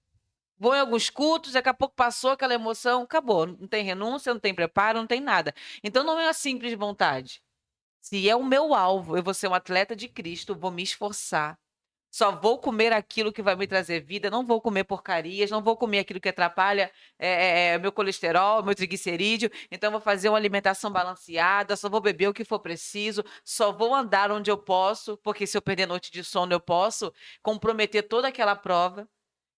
Vou em alguns cultos, daqui a pouco passou aquela emoção, acabou. Não tem renúncia, não tem preparo, não tem nada. Então não é uma simples vontade. Se é o meu alvo, eu vou ser um atleta de Cristo, vou me esforçar. Só vou comer aquilo que vai me trazer vida, não vou comer porcarias, não vou comer aquilo que atrapalha meu colesterol, meu triglicerídeo. Então, vou fazer uma alimentação balanceada, só vou beber o que for preciso, só vou andar onde eu posso, porque se eu perder noite de sono, eu posso comprometer toda aquela prova.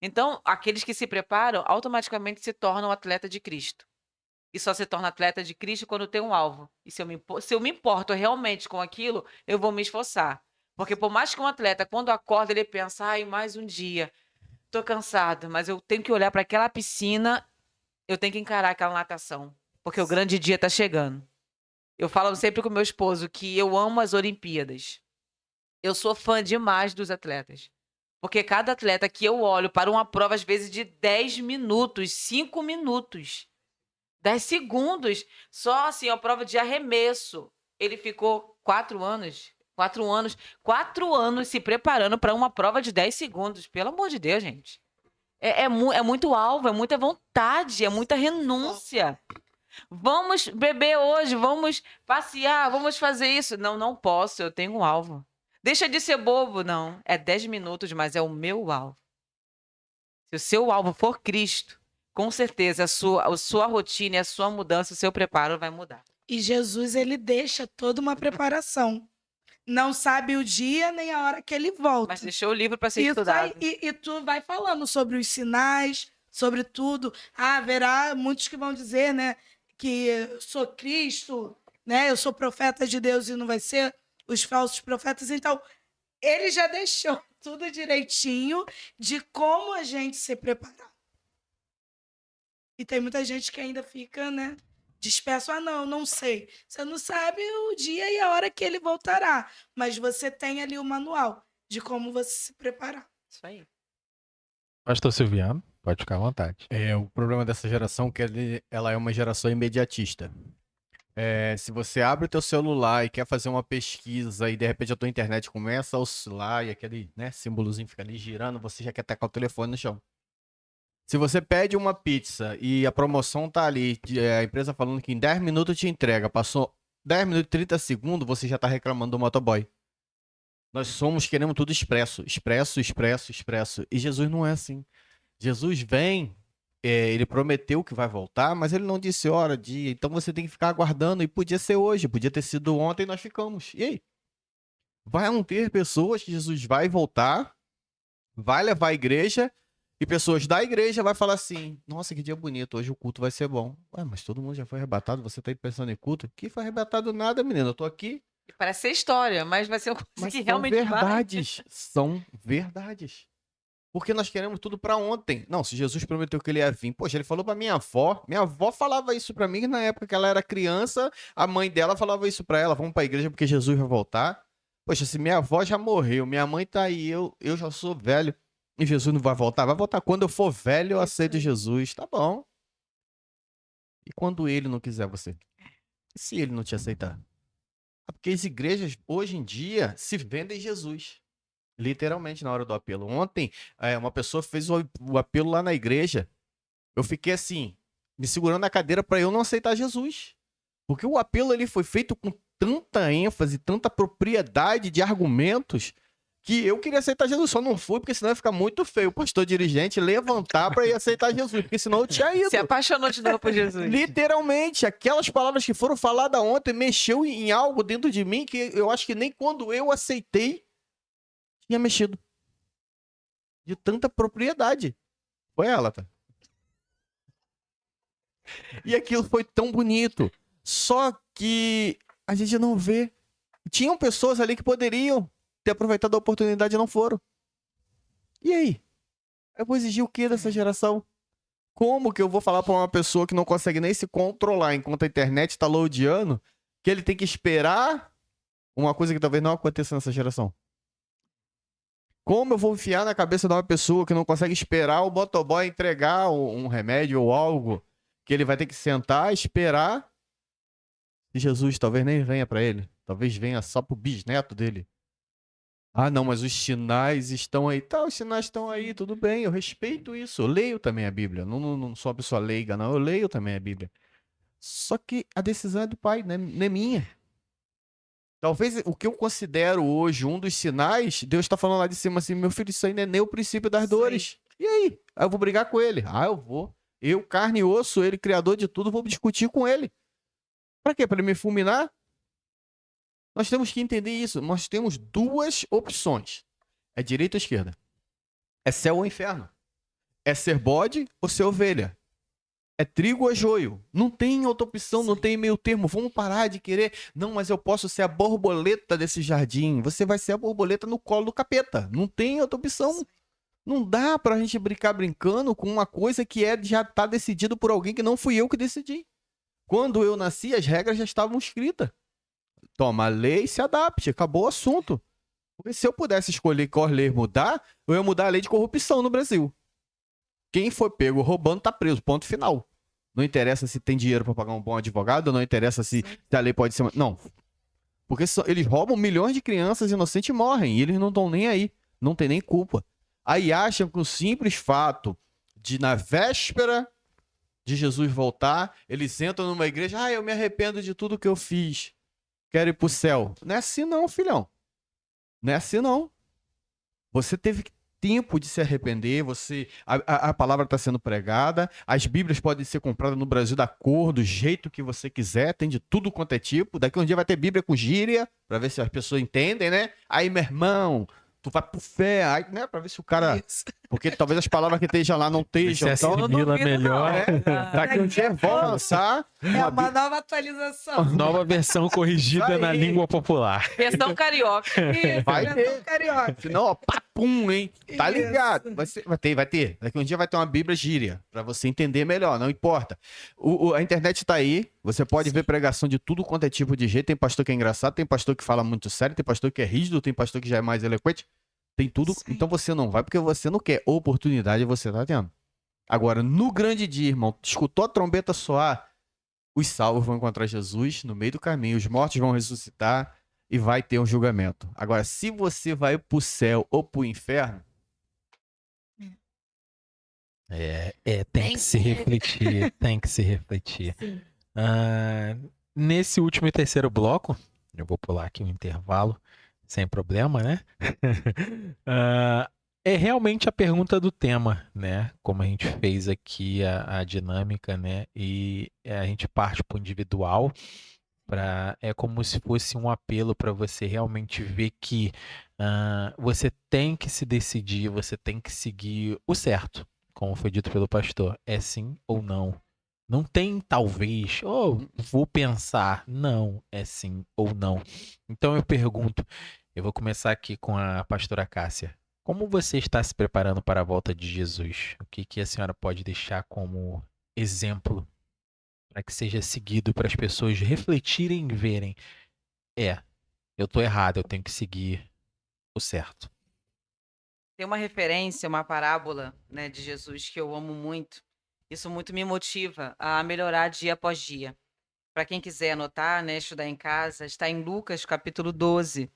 Então, aqueles que se preparam automaticamente se tornam atleta de Cristo. E só se torna atleta de Cristo quando tem um alvo. E se eu me importo realmente com aquilo, eu vou me esforçar. Porque por mais que um atleta, quando acorda, ele pensa, ai, mais um dia, tô cansado, mas eu tenho que olhar para aquela piscina, eu tenho que encarar aquela natação, porque o grande dia tá chegando. Eu falo sempre com meu esposo que eu amo as Olimpíadas. Eu sou fã demais dos atletas. Porque cada atleta que eu olho para uma prova, às vezes, de 10 minutos, 5 minutos, 10 segundos, só assim, a prova de arremesso. Ele ficou 4 anos se preparando para uma prova de 10 segundos. Pelo amor de Deus, gente. É muito alvo, é muita vontade, é muita renúncia. Vamos beber hoje, vamos passear, vamos fazer isso. Não, não posso, eu tenho um alvo. Deixa de ser bobo, não. É 10 minutos, mas é o meu alvo. Se o seu alvo for Cristo, com certeza a sua rotina, a sua mudança, o seu preparo vai mudar. E Jesus, ele deixa toda uma preparação. Não sabe o dia nem a hora que ele volta. Mas deixou o livro para ser Isso estudado. aí, e tu vai falando sobre os sinais, sobre tudo. Ah, haverá muitos que vão dizer, né, que eu sou Cristo, né, eu sou profeta de Deus e não vai ser os falsos profetas. Então, ele já deixou tudo direitinho de como a gente se preparar. E tem muita gente que ainda fica, né, disperso. Ah, não sei. Você não sabe o dia e a hora que ele voltará, mas você tem ali o manual de como você se preparar. Isso aí. Pastor Silviano, pode ficar à vontade. O problema dessa geração é que ela é uma geração imediatista. Se você abre o teu celular e quer fazer uma pesquisa e de repente a tua internet começa a oscilar e aquele, né, símbolozinho fica ali girando, você já quer tacar o telefone no chão. Se você pede uma pizza e a promoção tá ali, a empresa falando que em 10 minutos te entrega, passou 10 minutos e 30 segundos, você já tá reclamando do motoboy. Nós queremos tudo expresso. E Jesus não é assim. Jesus vem, ele prometeu que vai voltar, mas ele não disse hora, dia. Então você tem que ficar aguardando. E podia ser hoje, podia ter sido ontem e nós ficamos. E aí? Vão ter pessoas que Jesus vai voltar, vai levar a igreja, e pessoas da igreja vai falar assim, nossa, que dia bonito, hoje o culto vai ser bom. Ué, mas todo mundo já foi arrebatado, você tá aí pensando em culto? Que foi arrebatado nada, menina, eu tô aqui. Parece ser história, mas vai ser uma coisa Mas que são realmente verdades, são verdades. Porque nós queremos tudo pra ontem. Não, se Jesus prometeu que ele ia vir, poxa, ele falou pra minha avó falava isso pra mim na época que ela era criança, a mãe dela falava isso pra ela, vamos pra igreja porque Jesus vai voltar. Poxa, se minha avó já morreu, minha mãe tá aí, eu já sou velho, e Jesus não vai voltar? Vai voltar quando eu for velho, eu aceito Jesus, tá bom. E quando ele não quiser você? E se ele não te aceitar? Porque as igrejas, hoje em dia, se vendem Jesus. Literalmente, na hora do apelo. Ontem, uma pessoa fez o apelo lá na igreja. Eu fiquei assim, me segurando na cadeira para eu não aceitar Jesus. Porque o apelo ali foi feito com tanta ênfase, tanta propriedade de argumentos, que eu queria aceitar Jesus. Só não fui, porque senão ia ficar muito feio o pastor dirigente levantar para ir aceitar Jesus. Porque senão eu tinha ido. Se apaixonou de novo por Jesus. Literalmente, aquelas palavras que foram faladas ontem mexeu em algo dentro de mim que eu acho que nem quando eu aceitei tinha mexido. De tanta propriedade. Foi ela, tá? E aquilo foi tão bonito. Só que a gente não vê. Tinham pessoas ali que poderiam ter aproveitado a oportunidade e não foram. E aí? Eu vou exigir o que dessa geração? Como que eu vou falar pra uma pessoa que não consegue nem se controlar enquanto a internet tá loadando, que ele tem que esperar Uma coisa que talvez não aconteça nessa geração. Como eu vou enfiar na cabeça de uma pessoa que não consegue esperar o motoboy entregar um remédio ou algo que ele vai ter que sentar, esperar, e Jesus talvez nem venha para ele. Talvez venha só pro bisneto dele. Ah, não, mas os sinais estão aí. Tá, os sinais estão aí, tudo bem, eu respeito isso. Eu leio também a Bíblia. Não sou uma pessoa leiga, não. Eu leio também a Bíblia. Só que a decisão é do pai, não é minha. Talvez o que eu considero hoje um dos sinais, Deus está falando lá de cima assim, meu filho, isso aí não é nem o princípio das dores. E aí? Aí eu vou brigar com ele. Ah, eu vou. Eu, carne e osso, ele, criador de tudo, vou discutir com ele. Pra quê? Pra ele me fulminar? Nós temos que entender isso. Nós temos duas opções. É direita ou esquerda? É céu ou inferno? É ser bode ou ser ovelha? É trigo ou joio? Não tem outra opção, não tem meio termo. Vamos parar de querer. Não, mas eu posso ser a borboleta desse jardim. Você vai ser a borboleta no colo do capeta. Não tem outra opção. Não dá pra gente brincar brincando com uma coisa que já tá decidido por alguém que não fui eu que decidi. Quando eu nasci, as regras já estavam escritas. Toma a lei, se adapte. Acabou o assunto. Porque se eu pudesse escolher qual lei mudar, eu ia mudar a lei de corrupção no Brasil. Quem foi pego roubando tá preso, ponto final. Não interessa se tem dinheiro para pagar um bom advogado, não interessa se a lei pode ser... Não. Porque eles roubam milhões de crianças inocentes e morrem, e eles não estão nem aí, não tem nem culpa. Aí acham que o simples fato de, na véspera de Jesus voltar, eles entram numa igreja, eu me arrependo de tudo que eu fiz, quero ir pro céu. Não é assim não, filhão. Não é assim não. Você teve tempo de se arrepender, a palavra está sendo pregada, as bíblias podem ser compradas no Brasil da cor, do jeito que você quiser, tem de tudo quanto é tipo. Daqui um dia vai ter bíblia com gíria, para ver se as pessoas entendem, né? Aí, meu irmão, tu vai por fé, aí, né? Para ver se o cara... Porque talvez as palavras que estejam lá não estejam. Se Então, assimila melhor. daqui um dia vão lançar É uma nova atualização. Nova versão corrigida Vai na aí. língua popular. Versão carioca. Isso, Vai versão ter. carioca. Senão, ó, papum, hein? Tá Isso. ligado? Vai ter. Daqui um dia vai ter uma Bíblia gíria, pra você entender melhor, não importa. A internet tá aí, você pode ver pregação de tudo quanto é tipo de jeito. Tem pastor que é engraçado, tem pastor que fala muito sério, tem pastor que é rígido, tem pastor que já é mais eloquente. Tem tudo. Sim. Então você não vai porque você não quer. Oportunidade você tá tendo. Agora, no grande dia, irmão, escutou a trombeta soar, os salvos vão encontrar Jesus no meio do caminho, os mortos vão ressuscitar e vai ter um julgamento. Agora, se você vai pro céu ou pro inferno, Tem que se refletir, tem que se refletir. Sim. Nesse último e terceiro bloco, eu vou pular aqui um intervalo, sem problema, né? É realmente a pergunta do tema, né? Como a gente fez aqui a dinâmica, né? E a gente parte para o individual, é como se fosse um apelo para você realmente ver que você tem que se decidir, você tem que seguir o certo, como foi dito pelo pastor. É sim ou não? Não tem talvez, vou pensar. Não, é sim ou não. Então eu pergunto, eu vou começar aqui com a pastora Cássia. Como você está se preparando para a volta de Jesus? O que a senhora pode deixar como exemplo para que seja seguido, para as pessoas refletirem e verem? Eu estou errado, eu tenho que seguir o certo. Tem uma referência, uma parábola, né, de Jesus que eu amo muito. Isso muito me motiva a melhorar dia após dia. Para quem quiser anotar, né, estudar em casa, está em Lucas capítulo 12,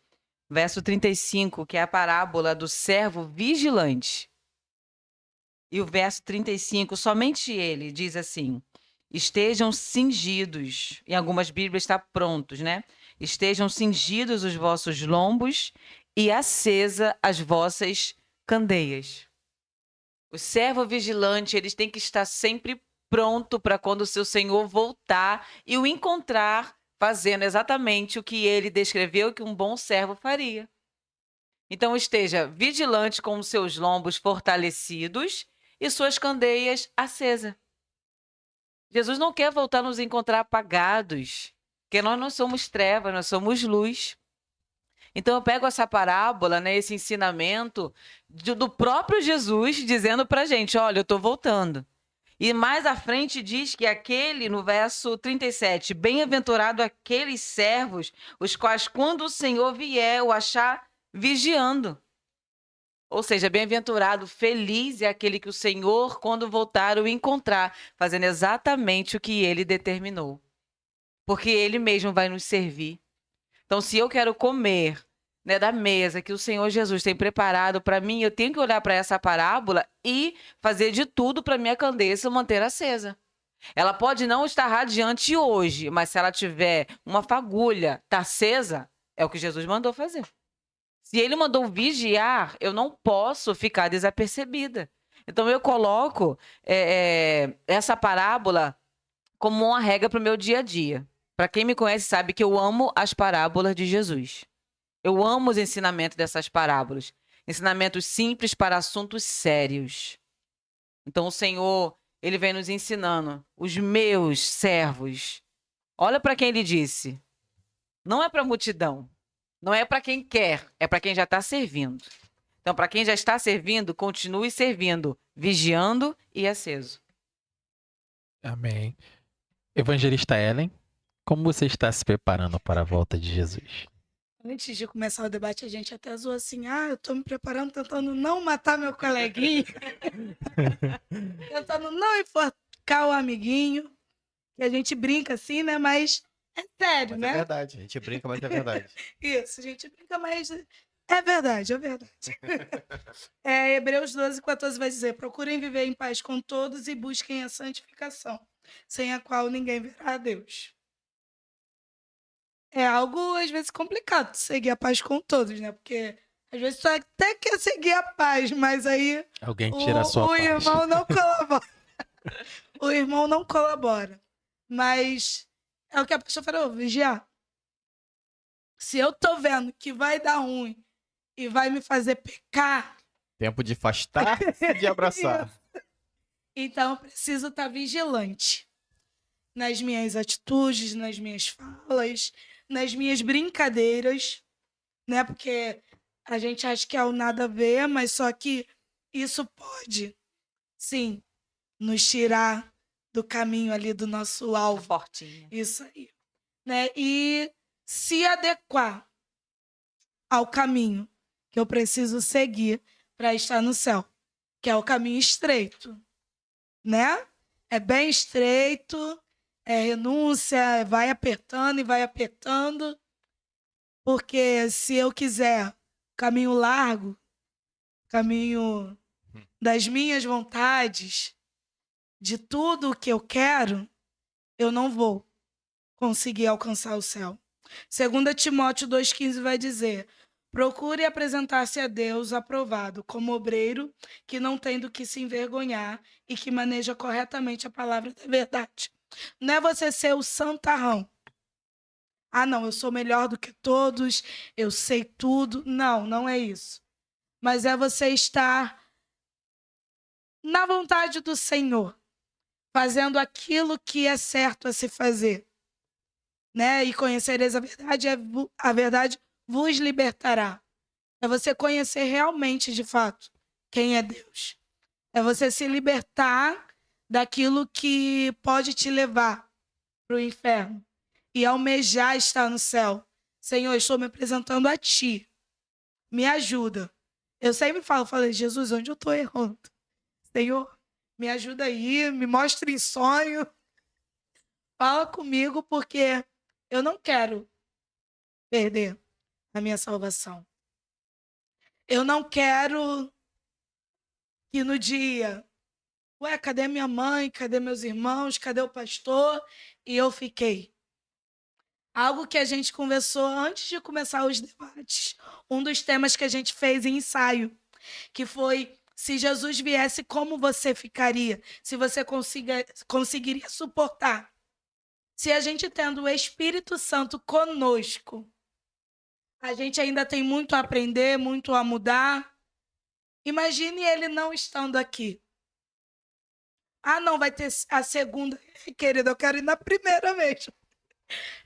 verso 35, que é a parábola do servo vigilante. E o verso 35, somente ele diz assim: estejam cingidos, em algumas Bíblias está prontos, né? Estejam cingidos os vossos lombos e acesa as vossas candeias. O servo vigilante, eles têm que estar sempre pronto para quando o seu senhor voltar e o encontrar fazendo exatamente o que ele descreveu que um bom servo faria. Então esteja vigilante com os seus lombos fortalecidos e suas candeias acesas. Jesus não quer voltar a nos encontrar apagados, porque nós não somos trevas, nós somos luz. Então eu pego essa parábola, né, esse ensinamento do próprio Jesus dizendo pra gente, olha, eu estou voltando. E mais à frente diz que aquele, no verso 37, bem-aventurado aqueles servos, os quais, quando o Senhor vier, o achar vigiando. Ou seja, bem-aventurado, feliz é aquele que o Senhor, quando voltar, o encontrar, fazendo exatamente o que ele determinou. Porque ele mesmo vai nos servir. Então, se eu quero comer, né, da mesa que o Senhor Jesus tem preparado para mim, eu tenho que olhar para essa parábola e fazer de tudo para minha candeia manter acesa. Ela pode não estar radiante hoje, mas se ela tiver uma fagulha, tá acesa, é o que Jesus mandou fazer. Se ele mandou vigiar, eu não posso ficar desapercebida. Então, eu coloco essa parábola como uma regra para o meu dia a dia. Para quem me conhece sabe que eu amo as parábolas de Jesus. Eu amo os ensinamentos dessas parábolas. Ensinamentos simples para assuntos sérios. Então, o Senhor, ele vem nos ensinando. Os meus servos. Olha para quem ele disse. Não é para a multidão. Não é para quem quer, é para quem já está servindo. Então, para quem já está servindo, continue servindo, vigiando e aceso. Amém. Evangelista Ellen, como você está se preparando para a volta de Jesus? Antes de começar o debate, a gente até zoou assim: eu tô me preparando, tentando não matar meu coleguinha, tentando não enforcar o amiguinho, que a gente brinca assim, né? Mas é sério, Mas né? é verdade. A gente brinca, mas é verdade. Isso, a gente brinca, mas é verdade, é verdade. Hebreus 12:14 vai dizer: procurem viver em paz com todos e busquem a santificação, sem a qual ninguém verá a Deus. É algo, às vezes, complicado seguir a paz com todos, né? Porque, às vezes, tu até quer seguir a paz, mas aí Alguém tira a sua o paz. irmão não colabora. O irmão não colabora. Mas é o que a pastora falou, vigiar. Se eu tô vendo que vai dar ruim e vai me fazer pecar, Tempo de afastar-se e de abraçar. então eu preciso estar vigilante nas minhas atitudes, nas minhas falas, nas minhas brincadeiras, né? Porque a gente acha que é o nada a ver, mas só que isso pode, sim, nos tirar do caminho ali do nosso alvo. Fortinha. Isso aí. Né? E se adequar ao caminho que eu preciso seguir para estar no céu, que é o caminho estreito, né? É bem estreito, é renúncia, vai apertando e vai apertando, porque se eu quiser caminho largo, caminho das minhas vontades, de tudo o que eu quero, eu não vou conseguir alcançar o céu. 2 Timóteo 2,15 vai dizer: procure apresentar-se a Deus aprovado, como obreiro que não tem do que se envergonhar e que maneja corretamente a palavra da verdade. Não é você ser o santarrão. Não, eu sou melhor do que todos, eu sei tudo. Não, não é isso. Mas é você estar na vontade do Senhor, fazendo aquilo que é certo a se fazer. Né? E conhecereis a verdade vos libertará. É você conhecer realmente, de fato, quem é Deus. É você se libertar daquilo que pode te levar para o inferno e almejar estar no céu. Senhor, estou me apresentando a Ti. Me ajuda. Eu sempre falei, Jesus, onde eu estou errando? Senhor, me ajuda aí, me mostre em sonho. Fala comigo, porque eu não quero perder a minha salvação. Eu não quero que no dia, cadê minha mãe, cadê meus irmãos, cadê o pastor? E eu fiquei. Algo que a gente conversou antes de começar os debates. Um dos temas que a gente fez em ensaio, que foi: se Jesus viesse, como você ficaria? Se você conseguiria suportar? Se a gente tendo o Espírito Santo conosco, a gente ainda tem muito a aprender, muito a mudar. Imagine ele não estando aqui. Não, vai ter a segunda. Querida, eu quero ir na primeira mesmo.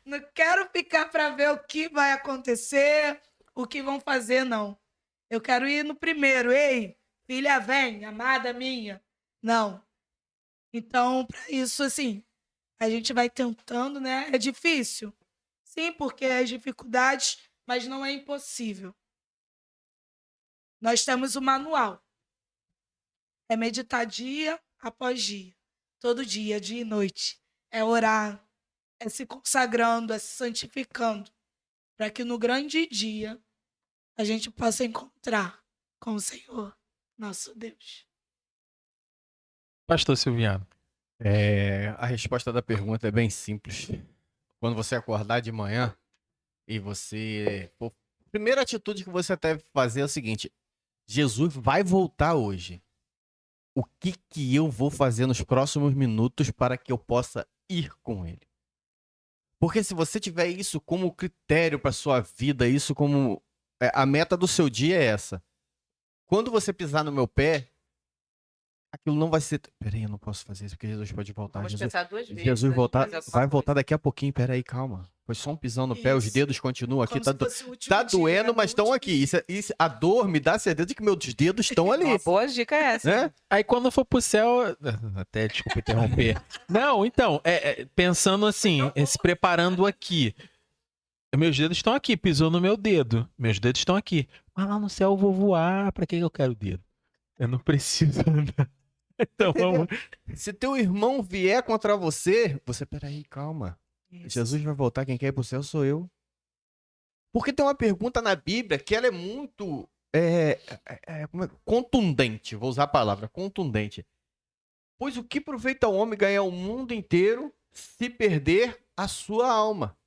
Não quero ficar para ver o que vai acontecer, o que vão fazer, não. Eu quero ir no primeiro. Ei, filha, vem, amada minha. Não. Então, para isso, assim, a gente vai tentando, né? É difícil. Sim, porque as dificuldades, mas não é impossível. Nós temos o manual. É meditar dia após dia. Todo dia, dia e noite. É orar, é se consagrando, é se santificando. Para que no grande dia a gente possa encontrar com o Senhor, nosso Deus. Pastor Silviano. A resposta da pergunta é bem simples. Quando você acordar de manhã e você... a primeira atitude que você deve fazer é o seguinte: Jesus vai voltar hoje. O que que eu vou fazer nos próximos minutos para que eu possa ir com ele? Porque se você tiver isso como critério para sua vida, isso como a meta do seu dia é essa. Quando você pisar no meu pé, aquilo não vai ser. Peraí, eu não posso fazer isso porque Jesus pode voltar. Vamos Jesus, pensar duas vezes. Jesus antes de voltar, fazer alguma vai coisa. voltar daqui a pouquinho. Peraí, calma. Foi só um pisão no pé, os Isso. dedos continuam aqui. Como Tá, se fosse o último tá dia, doendo, né? mas estão O aqui. último A dor me dá a certeza de que meus dedos estão ali. Uma boa dica é essa. Né? Aí quando for pro céu. Até desculpa interromper. Não, então, pensando assim, se preparando aqui. Meus dedos estão aqui, pisou no meu dedo. Meus dedos estão aqui. Mas lá no céu eu vou voar. Pra que eu quero o dedo? Eu não preciso andar. Então vamos. Se teu irmão vier contra você, peraí, calma. Isso. Jesus vai voltar, quem quer ir pro céu sou eu. Porque tem uma pergunta na Bíblia que ela é muito contundente. Vou usar a palavra, contundente. Pois o que aproveita o homem ganhar o mundo inteiro se perder a sua alma?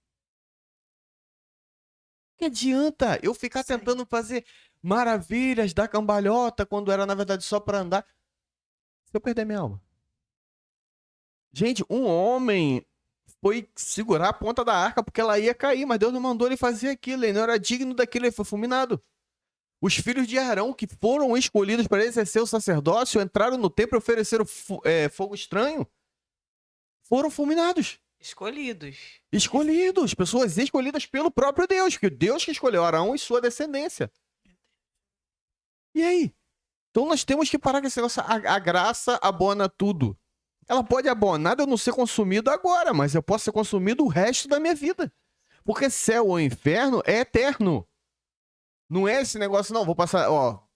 Que adianta eu ficar Isso aí. tentando fazer maravilhas da cambalhota quando era, na verdade, só para andar? Se eu perder minha alma. Gente, um homem foi segurar a ponta da arca porque ela ia cair, mas Deus não mandou ele fazer aquilo, ele não era digno daquilo, ele foi fulminado. Os filhos de Arão, que foram escolhidos para exercer o sacerdócio, entraram no templo e ofereceram fogo estranho, foram fulminados. Escolhidos. Escolhidos, pessoas escolhidas pelo próprio Deus, que Deus que escolheu Arão e sua descendência. E aí? Então nós temos que parar com esse negócio, a graça abona tudo. Ela pode abonar de eu não ser consumido agora, mas eu posso ser consumido o resto da minha vida. Porque céu ou inferno é eterno. Não é esse negócio, não, vou passar,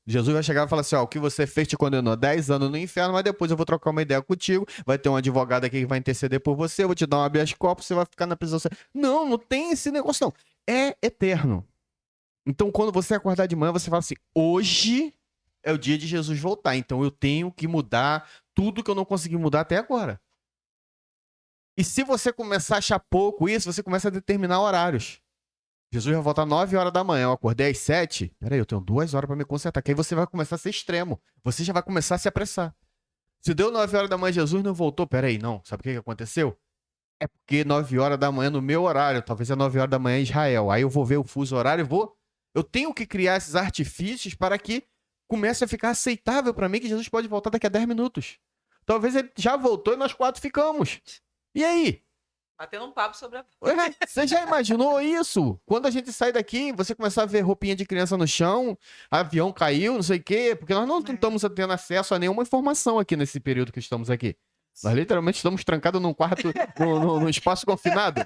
Jesus vai chegar e falar assim, o que você fez te condenou 10 anos no inferno, mas depois eu vou trocar uma ideia contigo, vai ter um advogado aqui que vai interceder por você, eu vou te dar um habeas corpus, você vai ficar na prisão. Não, não tem esse negócio, não. É eterno. Então, quando você acordar de manhã, você fala assim, hoje é o dia de Jesus voltar, então eu tenho que mudar tudo que eu não consegui mudar até agora. E se você começar a achar pouco isso, você começa a determinar horários. Jesus vai voltar 9 horas da manhã, eu acordei às 7. Peraí, eu tenho 2 horas para me consertar. Que aí você vai começar a ser extremo. Você já vai começar a se apressar. Se deu 9 horas da manhã, Jesus não voltou. Peraí, não. Sabe o que aconteceu? É porque 9 horas da manhã no meu horário. Talvez é 9 horas da manhã em Israel. Aí eu vou ver o fuso horário e vou... Eu tenho que criar esses artifícios para que comece a ficar aceitável para mim que Jesus pode voltar daqui a 10 minutos. Talvez ele já voltou e nós 4 ficamos. E aí? Batendo um papo sobre a... Você já imaginou isso? Quando a gente sai daqui, você começar a ver roupinha de criança no chão, avião caiu, não sei o quê, porque nós não estamos tendo acesso a nenhuma informação aqui nesse período que estamos aqui. Nós literalmente estamos trancados num quarto, num espaço confinado.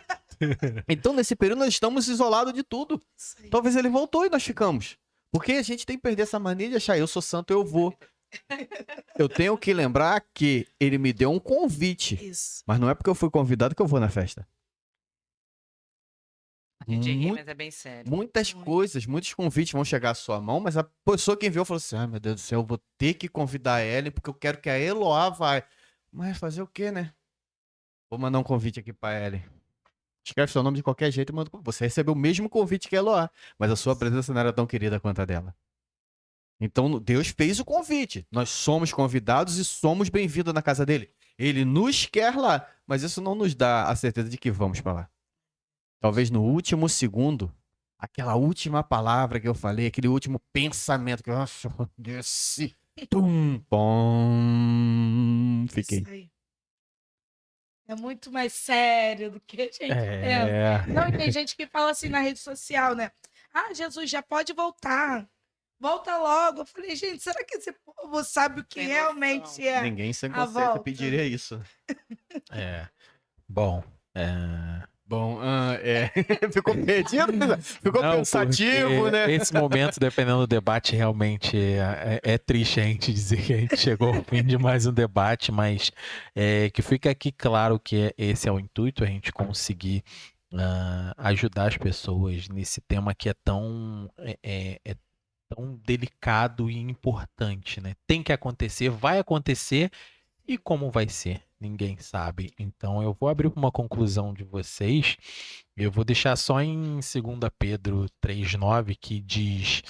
Então, nesse período, nós estamos isolados de tudo. Isso aí. Talvez ele voltou e nós ficamos. Porque a gente tem que perder essa mania de achar, eu sou santo, eu vou. Eu tenho que lembrar que ele me deu um convite. Isso. Mas não é porque eu fui convidado que eu vou na festa. A gente ri, Muito- mas é bem sério. Muitas Muito. coisas, muitos convites vão chegar à sua mão, mas a pessoa que enviou falou assim, ai meu Deus do céu, eu vou ter que convidar a Ellen porque eu quero que a Eloá vai. Mas fazer o quê, né? Vou mandar um convite aqui pra Ellen. Escreve seu nome de qualquer jeito e manda. Você recebeu o mesmo convite que a Eloá, mas a sua presença não era tão querida quanto a dela. Então Deus fez o convite. Nós somos convidados e somos bem-vindos na casa dele. Ele nos quer lá, mas isso não nos dá a certeza de que vamos para lá. Talvez no último segundo, aquela última palavra que eu falei, aquele último pensamento que eu desci, tum, pom, fiquei. Isso aí. É muito mais sério do que a gente pensa. Não, e tem gente que fala assim na rede social, né? Ah, Jesus já pode voltar. volta logo. Eu falei, gente, será que esse povo sabe o que Tem realmente noção. é? Ninguém sem a conceito volta. pediria isso. Bom, Bom, ficou perdido, ficou não, pensativo, porque né? esse momento, dependendo do debate, realmente é triste a gente dizer que a gente chegou ao fim de mais um debate, mas que fica aqui claro que esse é o intuito, a gente conseguir ajudar as pessoas nesse tema que é tão delicado e importante, né? Tem que acontecer, vai acontecer, e como vai ser? Ninguém sabe. Então eu vou abrir para uma conclusão de vocês. Eu vou deixar só em 2 Pedro 3,9, que diz: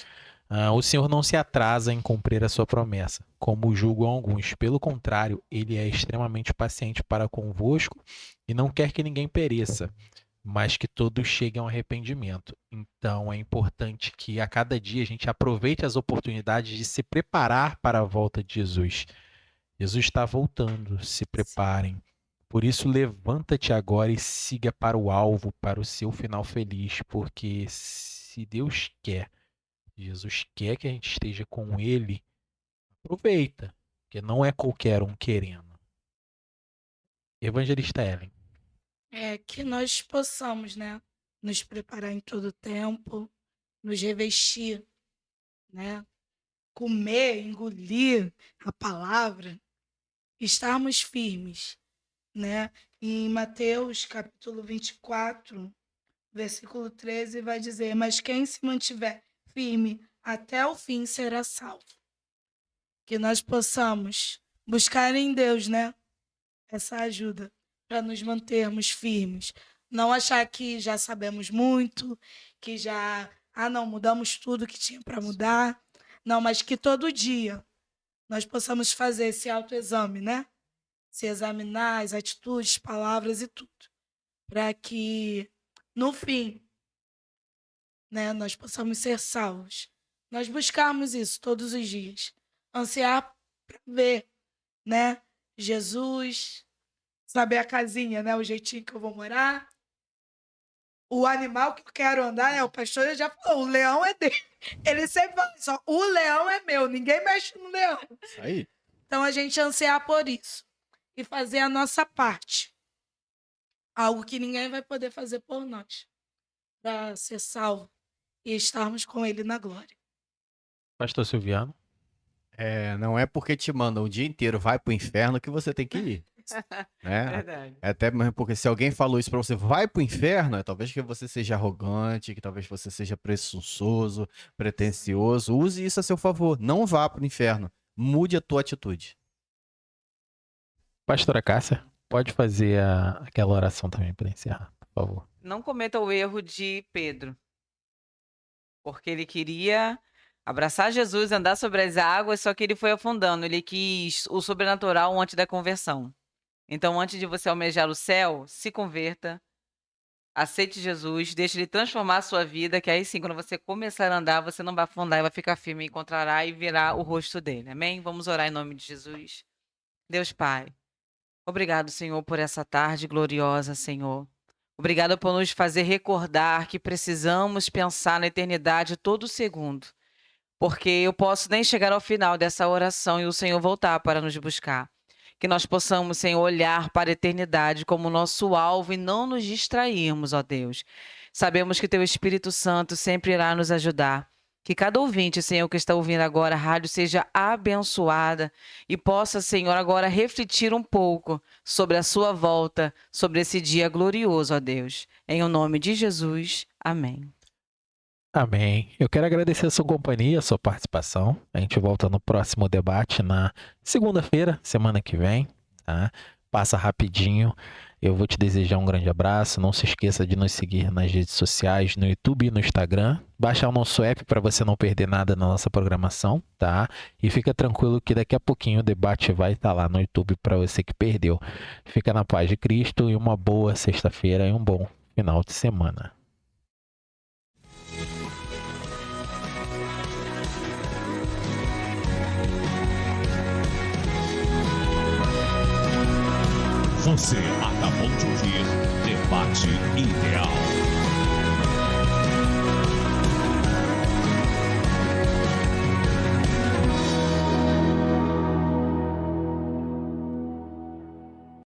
o Senhor não se atrasa em cumprir a sua promessa, como julgam alguns. Pelo contrário, ele é extremamente paciente para convosco e não quer que ninguém pereça, mas que todos cheguem ao arrependimento. Então é importante que a cada dia a gente aproveite as oportunidades de se preparar para a volta de Jesus. Jesus está voltando, se preparem. Por isso, levanta-te agora e siga para o alvo, para o seu final feliz, porque se Deus quer, Jesus quer que a gente esteja com Ele, aproveita, porque não é qualquer um querendo. Evangelista Ellen. Que nós possamos, né, nos preparar em todo tempo, nos revestir, né, comer, engolir a palavra, estarmos firmes, né? Em Mateus, capítulo 24, versículo 13, vai dizer: mas quem se mantiver firme até o fim será salvo. Que nós possamos buscar em Deus, né, essa ajuda para nos mantermos firmes. Não achar que já sabemos muito, que já, não, mudamos tudo que tinha para mudar. Não, mas que todo dia nós possamos fazer esse autoexame, né? Se examinar as atitudes, palavras e tudo. Para que, no fim, né, nós possamos ser salvos. Nós buscarmos isso todos os dias. Ansiar para ver, né, Jesus, saber a casinha, né, o jeitinho que eu vou morar. O animal que eu quero andar, né, o pastor já falou, o leão é dele. Ele sempre fala isso, o leão é meu, ninguém mexe no leão. Isso aí. Então a gente ansiar por isso e fazer a nossa parte. Algo que ninguém vai poder fazer por nós, para ser salvo e estarmos com Ele na glória. Pastor Silviano. Não é porque te mandam o dia inteiro vai pro inferno que você tem que ir. Né? Verdade. Até mesmo porque se alguém falou isso pra você, vai pro inferno, talvez que você seja arrogante, que talvez você seja presunçoso, pretensioso. Use isso a seu favor. Não vá pro inferno. Mude a tua atitude. Pastora Cássia, pode fazer aquela oração também para encerrar, por favor. Não cometa o erro de Pedro, porque ele queria abraçar Jesus, andar sobre as águas, só que ele foi afundando. Ele quis o sobrenatural antes da conversão. Então, antes de você almejar o céu, se converta, aceite Jesus, deixe ele transformar a sua vida, que aí sim, quando você começar a andar, você não vai afundar e vai ficar firme, encontrará e verá o rosto dele. Amém? Vamos orar em nome de Jesus. Deus Pai, obrigado, Senhor, por essa tarde gloriosa, Senhor. Obrigado por nos fazer recordar que precisamos pensar na eternidade todo segundo, porque eu posso nem chegar ao final dessa oração e o Senhor voltar para nos buscar. Que nós possamos, Senhor, olhar para a eternidade como nosso alvo e não nos distrairmos, ó Deus. Sabemos que Teu Espírito Santo sempre irá nos ajudar. Que cada ouvinte, Senhor, que está ouvindo agora a rádio seja abençoada e possa, Senhor, agora refletir um pouco sobre a sua volta, sobre esse dia glorioso, ó Deus. Em o nome de Jesus, amém. Amém. Eu quero agradecer a sua companhia, a sua participação. A gente volta no próximo debate na segunda-feira, semana que vem, tá? Passa rapidinho. Eu vou te desejar um grande abraço. Não se esqueça de nos seguir nas redes sociais, no YouTube e no Instagram. Baixar o nosso app para você não perder nada na nossa programação, tá? E fica tranquilo que daqui a pouquinho o debate vai estar lá no YouTube para você que perdeu. Fica na paz de Cristo e uma boa sexta-feira e um bom final de semana. Você acabou de ouvir Debate Ideal.